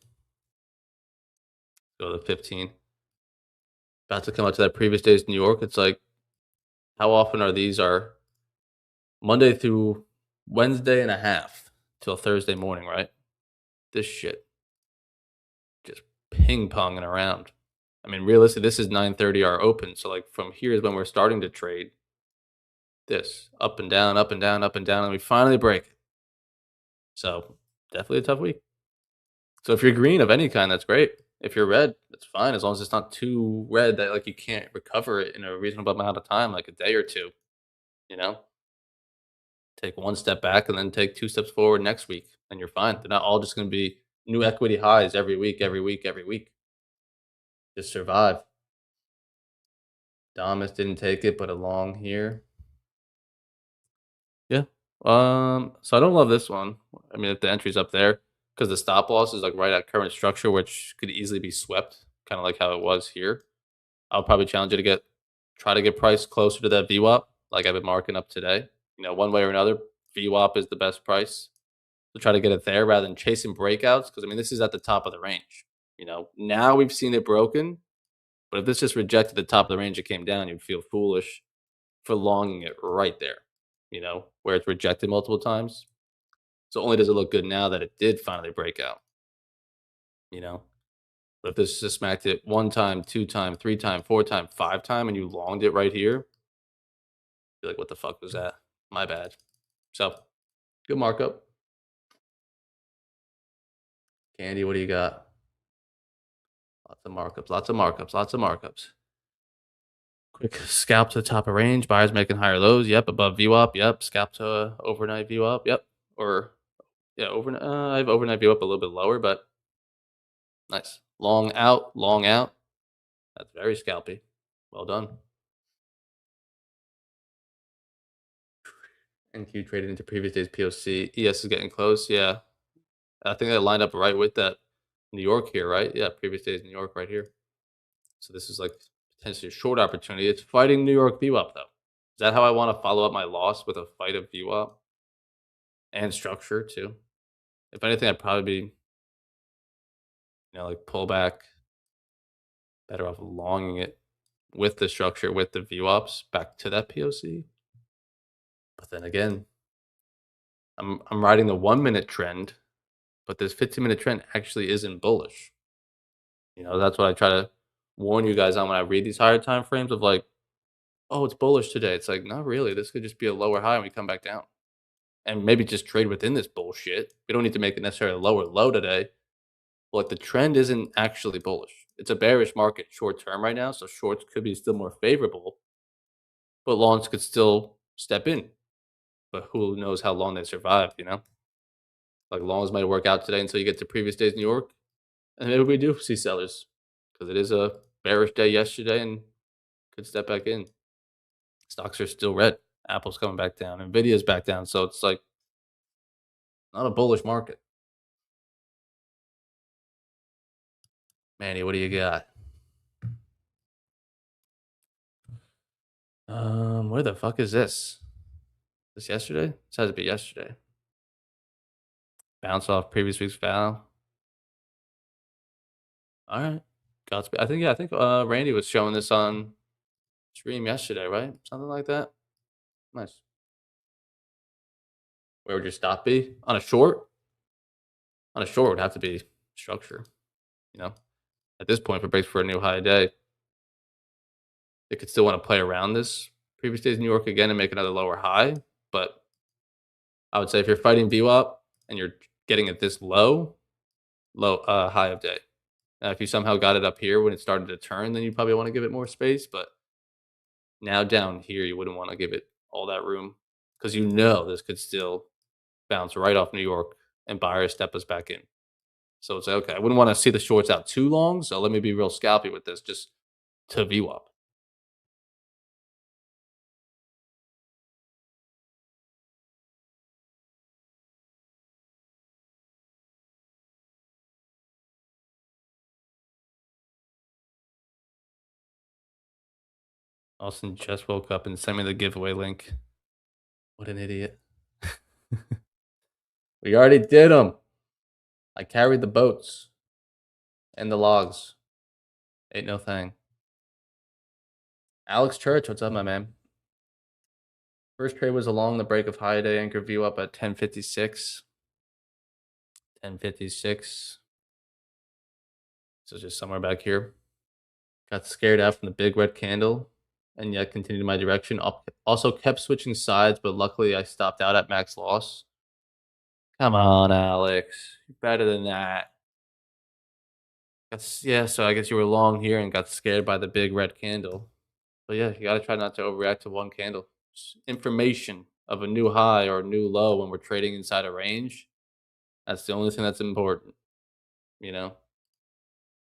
Go to the 15. About to come out to that previous day's New York. It's like, how often are these our Monday through Wednesday and a half till Thursday morning, right? This shit just ping ponging around. I mean, realistically, this is 9:30 our open. So like from here is when we're starting to trade. This up and down, up and down, up and down, and we finally break it. So definitely a tough week. So if you're green of any kind, that's great. If you're red, that's fine as long as it's not too red that like you can't recover it in a reasonable amount of time, like a day or two. You know, take one step back and then take two steps forward next week, and you're fine. They're not all just going to be new equity highs every week, every week, every week. Just survive. Damas didn't take it, but along here. Yeah. So I don't love this one. I mean, if the entry's up there, because the stop loss is like right at current structure, which could easily be swept, kind of like how it was here. I'll probably challenge you to try to get price closer to that VWAP, like I've been marking up today. You know, one way or another, VWAP is the best price. So try to get it there rather than chasing breakouts. Because I mean, this is at the top of the range. You know, now we've seen it broken, but if this just rejected the top of the range, it came down, you'd feel foolish for longing it right there. You know, where it's rejected multiple times. So only does it look good now that it did finally break out. You know, but if this just smacked it one time, two time, three time, four time, five time, and you longed it right here, you're like, what the fuck was that? My bad. So good markup. Candy, what do you got? Lots of markups, lots of markups, lots of markups. Quick scalp to the top of range. Buyers making higher lows. Yep. Above VWAP. Yep. Scalp to overnight VWAP. Yep. Or yeah, overnight. I have overnight VWAP a little bit lower, but nice. Long out. Long out. That's very scalpy. Well done. NQ traded into previous day's POC. ES is getting close. Yeah. I think I lined up right with that New York here, right? Yeah. Previous day's New York right here. So this is like potentially a short opportunity. It's fighting New York VWAP though. Is that how I want to follow up my loss with a fight of VWAP and structure too? If anything, I'd probably be, like pull back, better off longing it with the structure, with the VWAPs back to that POC. But then again, I'm riding the 1 minute trend, but this 15-minute trend actually isn't bullish. That's what I try to warn you guys on when I read these higher time frames of like, oh, it's bullish today. It's like, not really. This could just be a lower high and we come back down. And maybe just trade within this bullshit. We don't need to make it necessarily a lower low today. But like the trend isn't actually bullish. It's a bearish market short term right now. So shorts could be still more favorable, but longs could still step in. But who knows how long they survive? Like longs might work out today until you get to previous days New York. And maybe we do see sellers because it is a bearish day yesterday and could step back in. Stocks are still red. Apple's coming back down. Nvidia's back down. So it's like not a bullish market. Manny, what do you got? Where the fuck is this? This yesterday? This has to be yesterday. Bounce off previous week's foul. All right. Godspeed. I think Randy was showing this on stream yesterday, right? Something like that. Nice. Where would your stop be? On a short? On a short would have to be structure. At this point, if it breaks for a new high day, they could still want to play around this previous day's New York again and make another lower high. But I would say if you're fighting VWAP, and you're getting it this high of day. Now, if you somehow got it up here when it started to turn, then you probably want to give it more space. But now down here, you wouldn't want to give it all that room because you know this could still bounce right off New York and buyers step us back in. So it's like, okay, I wouldn't want to see the shorts out too long. So let me be real scalpy with this just to VWAP. Austin just woke up and sent me the giveaway link. What an idiot. We already did them. I carried the boats and the logs. Ain't no thing. Alex Church, what's up, my man? First trade was along the break of high day anchor view up at 1056. 1056. So just somewhere back here. Got scared out from the big red candle and yet continued my direction. Also kept switching sides, but luckily I stopped out at max loss. Come on, Alex. You're better than that. Yeah, so I guess you were long here and got scared by the big red candle. But yeah, you gotta try not to overreact to one candle. Information of a new high or a new low when we're trading inside a range. That's the only thing that's important, you know?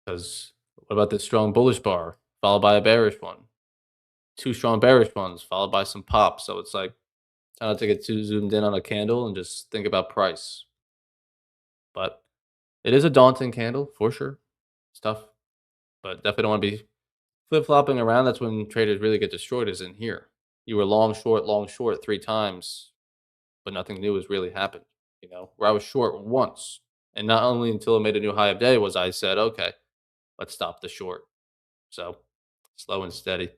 Because what about this strong bullish bar followed by a bearish one? Two strong bearish ones followed by some pop. So it's like try not to get too zoomed in on a candle and just think about price. But it is a daunting candle for sure. It's tough, but definitely don't want to be flip flopping around. That's when traders really get destroyed. Is in here. You were long short 3 times, but nothing new has really happened. You know, where I was short once, and not only until it made a new high of day was I said, okay, let's stop the short. So slow and steady.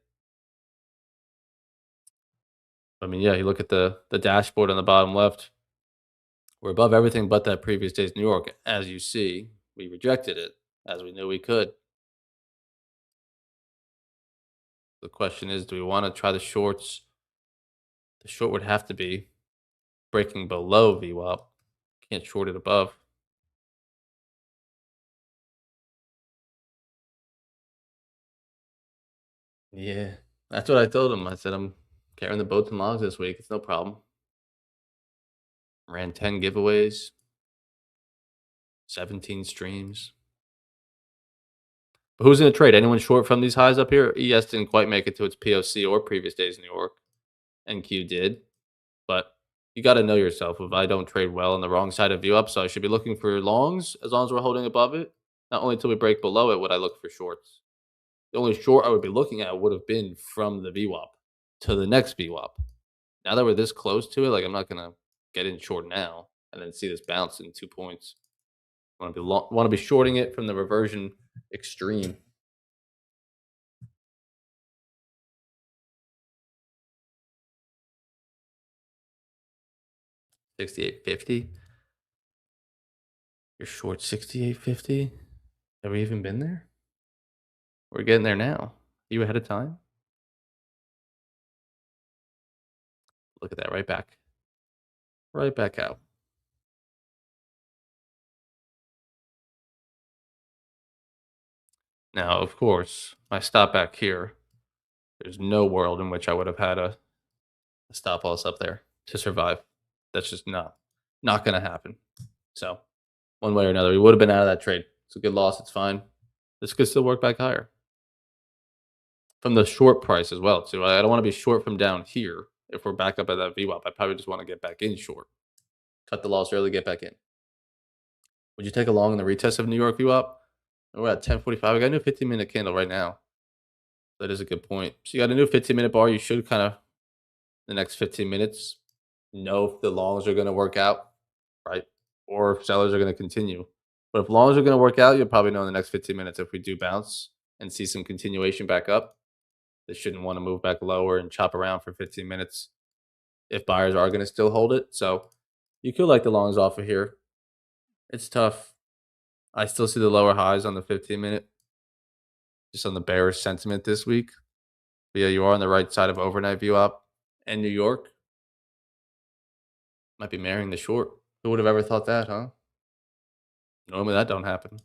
I mean, yeah, you look at the dashboard on the bottom left. We're above everything but that previous day's New York. As you see, we rejected it as we knew we could. The question is, do we want to try the shorts? The short would have to be breaking below VWAP. Can't short it above. Yeah, that's what I told him. I said, I'm carrying the boats and logs this week. It's no problem. Ran 10 giveaways, 17 streams. But who's going to trade? Anyone short from these highs up here? ES didn't quite make it to its POC or previous days New York. NQ did. But you got to know yourself. If I don't trade well on the wrong side of view up, so I should be looking for longs as long as we're holding above it. Not only until we break below it would I look for shorts. The only short I would be looking at would have been from the VWAP to the next VWAP. Now that we're this close to it, like I'm not gonna get in short now and then see this bounce in 2 points. Want to be shorting it from the reversion extreme. $68.50. You're short $68.50. Have we even been there? We're getting there now. You ahead of time? Look at that, right back. Right back out. Now, of course, my stop back here, there's no world in which I would have had a stop loss up there to survive. That's just not going to happen. So, one way or another, we would have been out of that trade. It's a good loss. It's fine. This could still work back higher from the short price as well, too. I don't want to be short from down here. If we're back up at that VWAP, I probably just want to get back in short. Cut the loss early, get back in. Would you take a long in the retest of New York VWAP? We're at 10:45. I got a new 15-minute candle right now. That is a good point. So you got a new 15-minute bar. You should kind of the next 15 minutes know if the longs are going to work out, right? Or if sellers are going to continue. But if longs are going to work out, you'll probably know in the next 15 minutes if we do bounce and see some continuation back up. They shouldn't want to move back lower and chop around for 15 minutes if buyers are going to still hold it. So you could like the longs off of here. It's tough. I still see the lower highs on the 15-minute, just on the bearish sentiment this week. But yeah, you are on the right side of overnight view up. And New York might be marrying the short. Who would have ever thought that, huh? Normally that don't happen.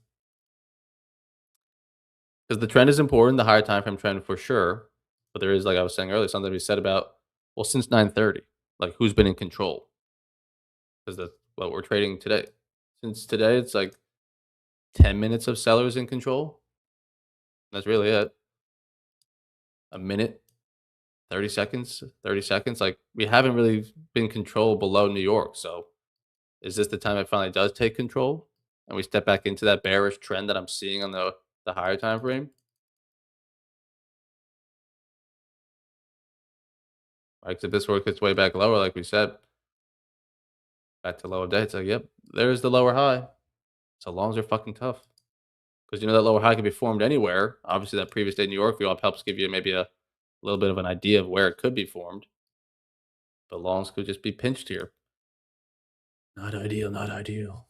Because the trend is important, the higher time frame trend for sure. But there is, like I was saying earlier, something to be said about, well, since 9:30, like who's been in control? Because that's what we're trading today. Since today, it's like 10 minutes of sellers in control. That's really it. A minute, 30 seconds, 30 seconds. Like we haven't really been controlled below New York. So is this the time it finally does take control? And we step back into that bearish trend that I'm seeing on the higher time frame? Like if this work its way back lower, like we said, back to lower day, it's like, yep, there's the lower high. So longs are fucking tough. Because you know that lower high can be formed anywhere. Obviously, that previous day New York view up helps give you maybe a little bit of an idea of where it could be formed. But longs could just be pinched here. Not ideal, not ideal.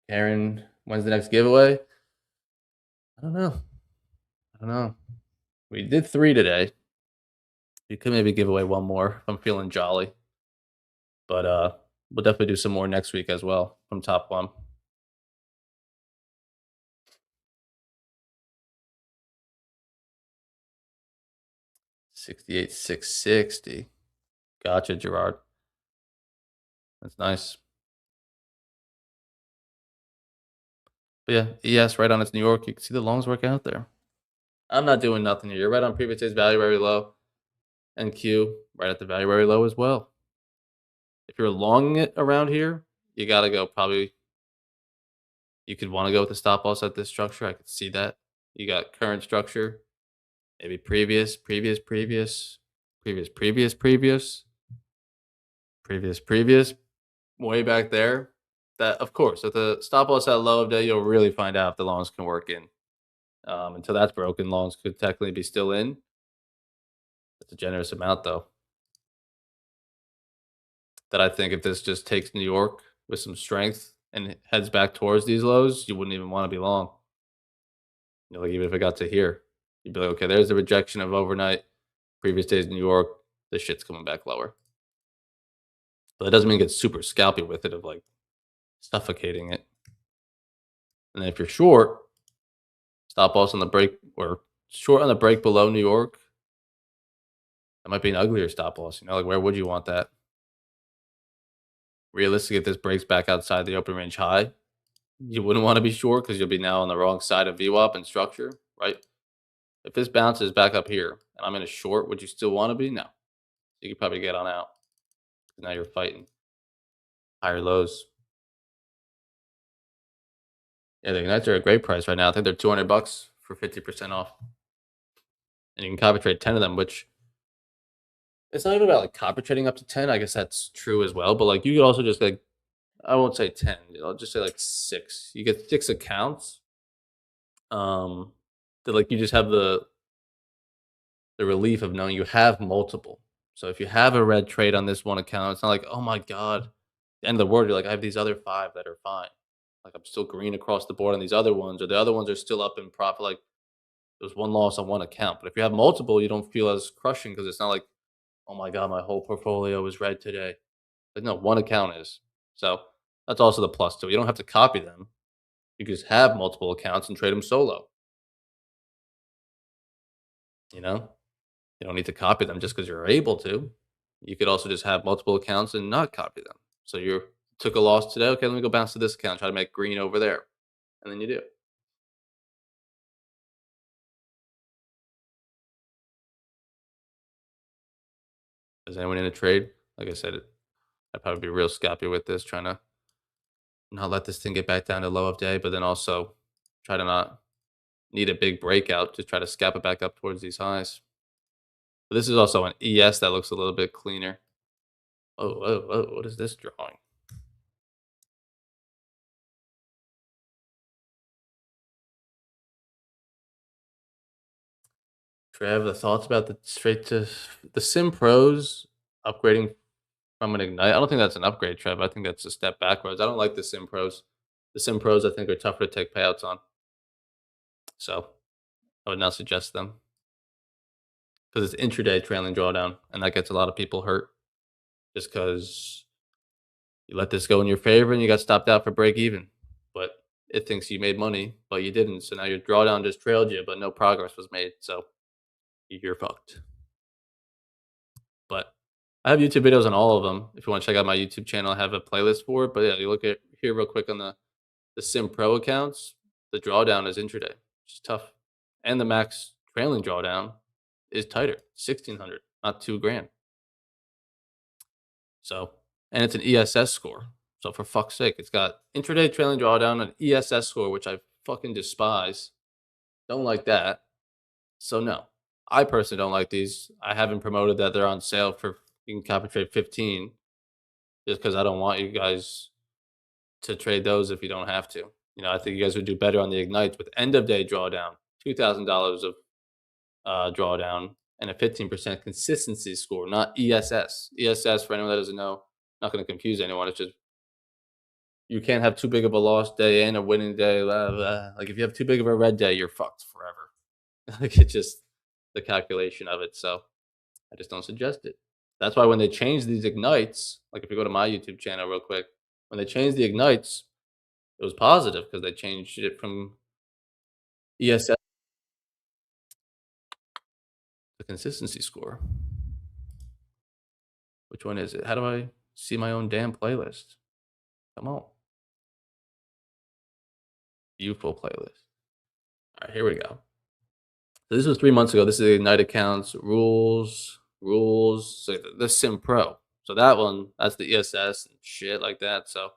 Aaron, when's the next giveaway? I don't know. I don't know. We did 3 today. We could maybe give away 1 more if I'm feeling jolly. But we'll definitely do some more next week as well from top 1. 68,660. Gotcha, Gerard. That's nice. But yeah, ES right on its New York. You can see the longs work out there. I'm not doing nothing here. You're right on previous day's value very low. And Q right at the value very low as well. If you're longing it around here, you got to go probably. You could want to go with the stop loss at this structure. I could see that. You got current structure, maybe previous, way back there. That, of course, at the stop loss at low of day, you'll really find out if the longs can work in. Until that's broken, longs could technically be still in. It's a generous amount, though. That I think if this just takes New York with some strength and heads back towards these lows, you wouldn't even want to be long. You know, like even if it got to here, you'd be like, okay, there's the rejection of overnight, previous days in New York. This shit's coming back lower. But that doesn't mean get super scalpy with it of like suffocating it. And then if you're short, stop loss on the break or short on the break below New York, that might be an uglier stop loss. You know, like where would you want that? Realistically, if this breaks back outside the open range high, you wouldn't want to be short because you'll be now on the wrong side of VWAP and structure, right? If this bounces back up here and I'm in a short, would you still want to be? No. You could probably get on out. Now you're fighting higher lows. Yeah, the Ignites are a great price right now. I think they're $200 for 50% off. And you can copy trade 10 of them, which it's not even about like copy trading up to 10. I guess that's true as well. But like you could also just like, I won't say 10, I'll just say like 6. You get 6 accounts. That like you just have the relief of knowing you have multiple. So if you have a red trade on this one account, it's not like, oh my God, the end of the world. You're like, I have these other 5 that are fine. Like I'm still green across the board on these other ones, or the other ones are still up in profit. Like there's one loss on one account. But if you have multiple, you don't feel as crushing because it's not like, oh my God, my whole portfolio is red today. Like no, one account is. So that's also the plus to it. You don't have to copy them. You just have multiple accounts and trade them solo. You know? You don't need to copy them just because you're able to. You could also just have multiple accounts and not copy them. So you took a loss today. Okay, let me go bounce to this account, try to make green over there. And then you do. Is anyone in a trade? Like I said, I'd probably be real scrappy with this, trying to not let this thing get back down to low of day, but then also try to not need a big breakout to try to scalp it back up towards these highs. But this is also an ES that looks a little bit cleaner. Oh, what is this drawing? Trev, the thoughts about the straight to the Sim Pros upgrading from an Ignite? I don't think that's an upgrade, Trev. I think that's a step backwards. I don't like the Sim Pros. The Sim Pros, I think, are tougher to take payouts on. So I would not suggest them because it's intraday trailing drawdown, and that gets a lot of people hurt just because You let this go in your favor and you got stopped out for break even. But it thinks you made money, but you didn't. So now your drawdown just trailed you, but no progress was made. So you're fucked. But I have YouTube videos on all of them. If you want to check out my YouTube channel, I have a playlist for it. But yeah, you look at here real quick on the Sim Pro accounts, the drawdown is intraday. It's tough. And the max trailing drawdown is tighter, 1,600, not 2 grand. So, and it's an ESS score. So for fuck's sake, it's got intraday trailing drawdown, an ESS score, which I fucking despise. Don't like that. So no, I personally don't like these. I haven't promoted that they're on sale for you can copy trade 15 just because I don't want you guys to trade those if you don't have to. I think you guys would do better on the ignites with end of day drawdown, $2,000 of drawdown, and a 15% consistency score, not ESS. ESS, for anyone that doesn't know, not going to confuse anyone. It's just you can't have too big of a lost day and a winning day. Blah, blah. Like if you have too big of a red day, you're fucked forever. Like it's just the calculation of it. So I just don't suggest it. That's why when they change these ignites, like if you go to my YouTube channel real quick, when they changed the ignites, it was positive because they changed it from ESS to consistency score. Which one is it? How do I see my own damn playlist? Come on. Beautiful playlist. All right, here we go. So this was 3 months ago. This is the Ignite accounts, rules. So the Sim Pro. So that one, that's the ESS and shit like that. So,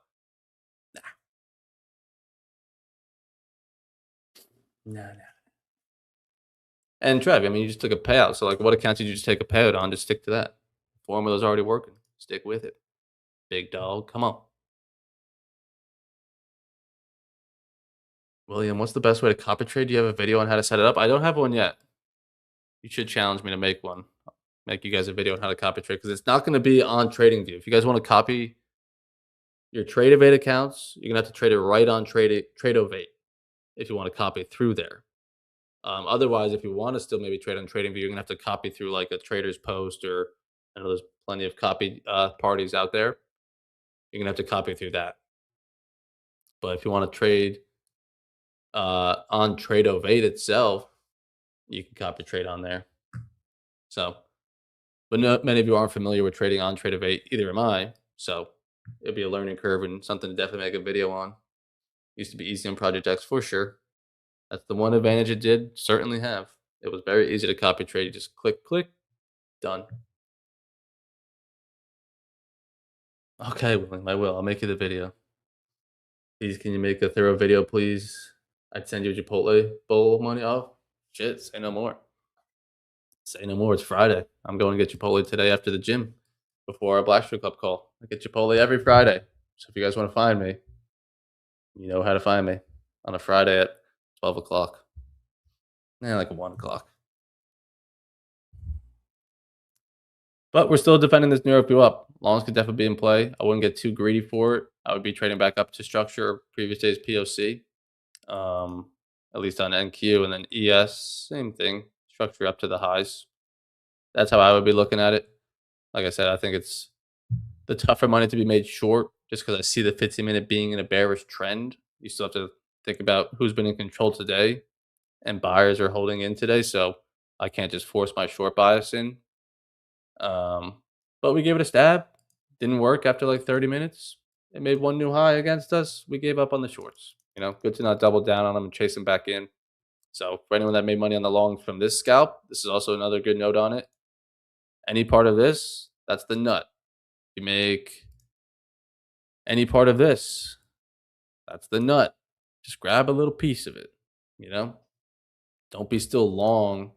nah. And Trev, I mean, you just took a payout. So, like, what accounts did you just take a payout on? Just stick to that. Formula's already working. Stick with it. Big dog. Come on. William, what's the best way to copy trade? Do you have a video on how to set it up? I don't have one yet. You should challenge me to make one. Make you guys a video on how to copy trade because it's not going to be on TradingView. If you guys want to copy your Tradeovate accounts, you're gonna have to trade it right on Tradeovate if you want to copy through there. Otherwise, if you want to still maybe trade on TradingView, you're gonna have to copy through like a Trader's Post or I know there's plenty of copy parties out there. You're gonna have to copy through that. But if you want to trade on Tradeovate itself, you can copy trade on there. So, but many of you aren't familiar with trading on Tradeovate. Either am I. So it'll be a learning curve and something to definitely make a video on. Used to be easy on Project X for sure. That's the one advantage it did certainly have. It was very easy to copy trade. You just click, click, done. Okay, William, I will. I'll make you the video. Please, can you make a thorough video, please? I'd send you a Chipotle bowl of money. Oh, shit, say no more. Say no more. It's Friday. I'm going to get Chipotle today after the gym before our Black Strip Club call. I get Chipotle every Friday. So if you guys want to find me, you know how to find me on a Friday at 12 o'clock. Like 1 o'clock. But we're still defending this New York view up. Longs could definitely be in play. I wouldn't get too greedy for it. I would be trading back up to structure previous day's POC. At least on NQ and then ES, same thing. Structure up to the highs. That's how I would be looking at it. Like I said, I think it's the tougher money to be made short just because I see the 15-minute being in a bearish trend. You still have to think about who's been in control today and buyers are holding in today. So I can't just force my short bias in. But we gave it a stab. Didn't work after like 30 minutes. It made one new high against us. We gave up on the shorts. Good to not double down on them and chase them back in. So for anyone that made money on the longs from this scalp, this is also another good note on it. Any part of this, that's the nut. You make any part of this, that's the nut. Just grab a little piece of it, Don't be still long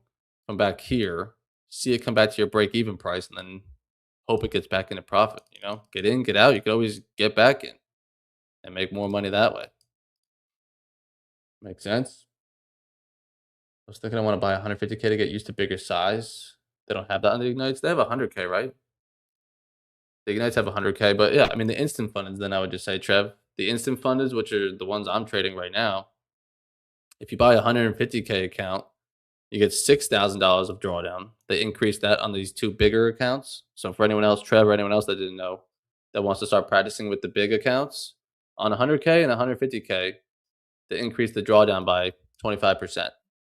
from back here. See it come back to your break-even price and then hope it gets back into profit, Get in, get out. You could always get back in and make more money that way. Make sense? I was thinking I want to buy 150K to get used to bigger size. They don't have that on the Ignites. They have 100K, right? The Ignites have 100K, but yeah, I mean, the instant fundeds, then I would just say, Trev, the instant fundeds, which are the ones I'm trading right now, if you buy a 150K account, you get $6,000 of drawdown. They increased that on these two bigger accounts. So for anyone else, Trev, or anyone else that didn't know, that wants to start practicing with the big accounts on 100K and 150K to increase the drawdown by 25%.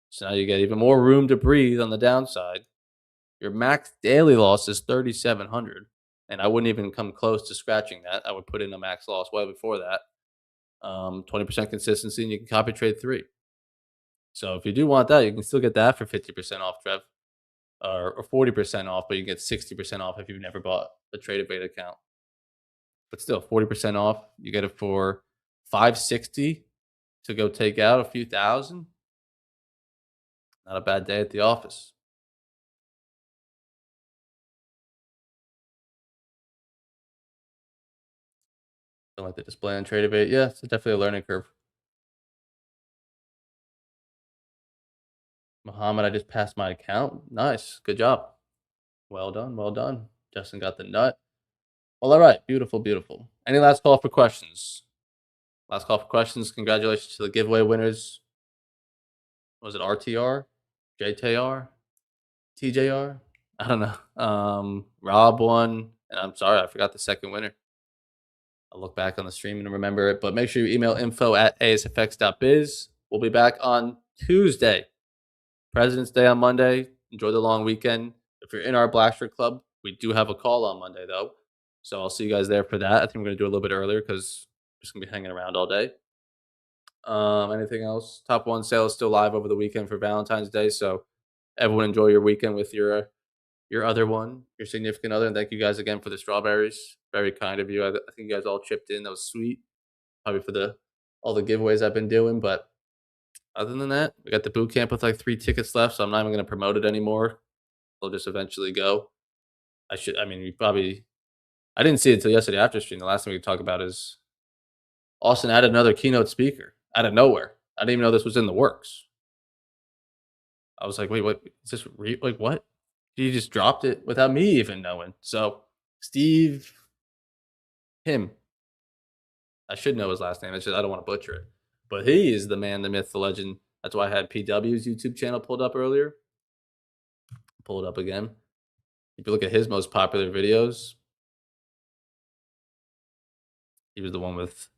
So now you get even more room to breathe on the downside. Your max daily loss is 3,700, and I wouldn't even come close to scratching that. I would put in a max loss way before that. 20% consistency, and you can copy trade 3. So if you do want that, you can still get that for 50% off, Trev, or 40% off, but you get 60% off if you've never bought a TradeAbate account. But still, 40% off. You get it for 560 to go take out a few thousand. Not a bad day at the office. Don't like the display on TradeAbate. Yeah, it's definitely a learning curve. Muhammad, I just passed my account. Nice. Good job. Well done. Well done. Justin got the nut. Well, all right. Beautiful, beautiful. Any last call for questions? Last call for questions. Congratulations to the giveaway winners. Was it RTR? JTR? TJR? I don't know. Rob won. And I'm sorry, I forgot the second winner. I'll look back on the stream and remember it. But make sure you email info@asfx.biz. We'll be back on Tuesday. President's Day on Monday. Enjoy the long weekend. If you're in our Blackshirt Club, we do have a call on Monday, though. So I'll see you guys there for that. I think we're going to do it a little bit earlier because we're just going to be hanging around all day. Anything else? Top One sale is still live over the weekend for Valentine's Day. So everyone enjoy your weekend with your other one, your significant other. And thank you guys again for the strawberries. Very kind of you. I think you guys all chipped in. That was sweet. Probably for all the giveaways I've been doing. But other than that, we got the boot camp with like 3 tickets left. So I'm not even going to promote it anymore. They'll just eventually go. I didn't see it until yesterday after stream. The last thing we could talk about is Austin added another keynote speaker out of nowhere. I didn't even know this was in the works. I was like, wait, what? Is this like what? He just dropped it without me even knowing. So Steve, him. I should know his last name. It's just I don't want to butcher it. But he is the man, the myth, the legend. That's why I had PW's YouTube channel pulled up earlier. Pull it up again. If you look at his most popular videos, he was the one with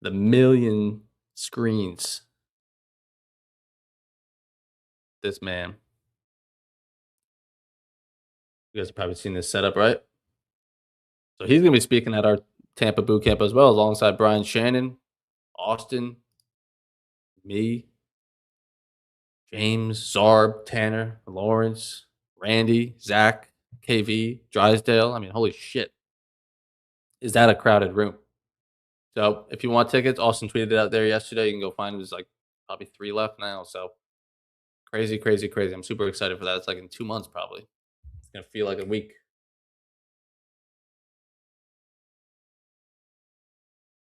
the 1,000,000 screens. This man. You guys have probably seen this setup, right? So he's going to be speaking at our Tampa boot camp as well, alongside Brian Shannon, Austin, me, James, Zarb, Tanner, Lawrence, Randy, Zach, KV, Drysdale. I mean, holy shit. Is that a crowded room? So if you want tickets, Austin tweeted it out there yesterday. You can go find them. There's like probably 3 left now. So crazy, crazy, crazy. I'm super excited for that. It's like in 2 months probably. It's going to feel like a week.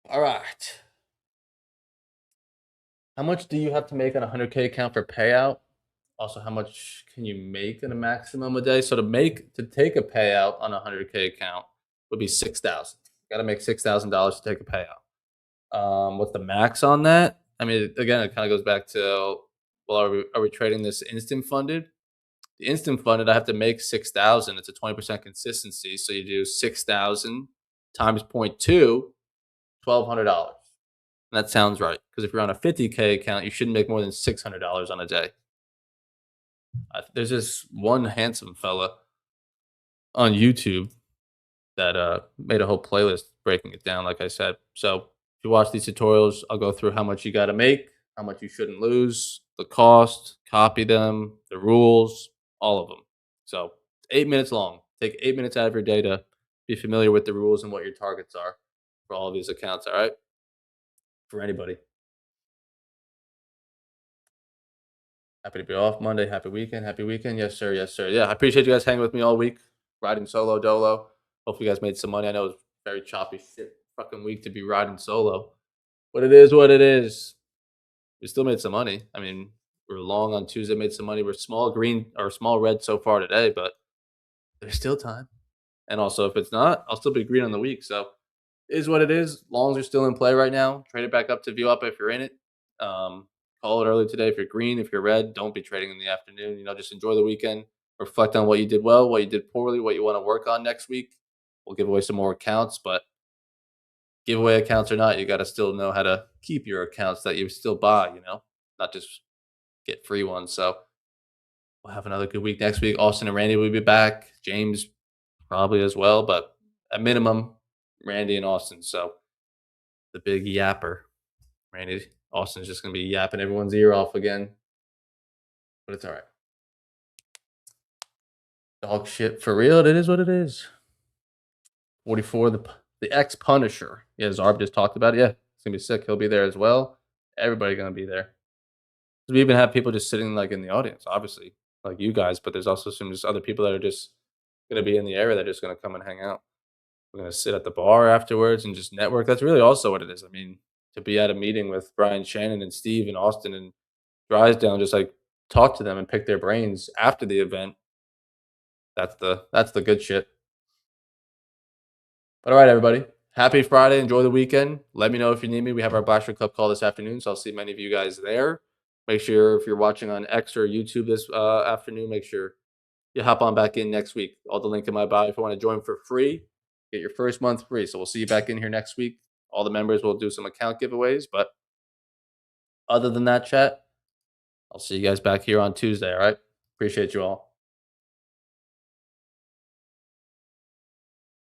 All right. How much do you have to make on a 100K account for payout? Also, how much can you make in a maximum a day? So to take a payout on a 100K account would be $6,000. Got to make $6,000 to take a payout. What's the max on that? I mean, again, it kind of goes back to, well, are we trading this instant funded? The instant funded, I have to make 6,000. It's a 20% consistency. So you do 6,000 times 0.2, $1,200. And that sounds right. Because if you're on a 50K account, you shouldn't make more than $600 on a day. There's this one handsome fella on YouTube that made a whole playlist breaking it down, like I said. So if you watch these tutorials, I'll go through how much you got to make, how much you shouldn't lose, the cost, copy them, the rules, all of them. So 8 minutes long. Take 8 minutes out of your day to be familiar with the rules and what your targets are for all of these accounts, all right? For anybody. Happy to be off Monday. Happy weekend. Happy weekend. Yes, sir. Yes, sir. Yeah, I appreciate you guys hanging with me all week, riding solo dolo. Hopefully, you guys made some money. I know it was very choppy shit fucking week to be riding solo, but it is what it is. We still made some money. I mean, we're long on Tuesday, made some money. We're small green or small red so far today, but there's still time. And also, if it's not, I'll still be green on the week. So it is what it is. Longs are still in play right now. Trade it back up to view up if you're in it. Call it early today if you're green. If you're red, don't be trading in the afternoon. Just enjoy the weekend. Reflect on what you did well, what you did poorly, what you want to work on next week. We'll give away some more accounts, but giveaway accounts or not, you got to still know how to keep your accounts that you still buy, not just get free ones. So we'll have another good week next week. Austin and Randy will be back. James probably as well, but at minimum, Randy and Austin. So the big yapper. Randy Austin's just going to be yapping everyone's ear off again. But it's all right. Dog shit for real. It is what it is. 44, the ex Punisher. Yeah, Zarb just talked about it. Yeah, it's gonna be sick. He'll be there as well. Everybody gonna be there. We even have people just sitting like in the audience, obviously, like you guys. But there's also some just other people that are just gonna be in the area that are just gonna come and hang out. We're gonna sit at the bar afterwards and just network. That's really also what it is. I mean, to be at a meeting with Brian Shannon and Steve and Austin and Drysdale, and just like talk to them and pick their brains after the event. That's the good shit. But all right, everybody. Happy Friday. Enjoy the weekend. Let me know if you need me. We have our Bachelor Club call this afternoon, so I'll see many of you guys there. Make sure if you're watching on X or YouTube this afternoon, make sure you hop on back in next week. All the link in my bio if you want to join for free. Get your first month free. So we'll see you back in here next week. All the members will do some account giveaways. But other than that, chat, I'll see you guys back here on Tuesday. All right. Appreciate you all.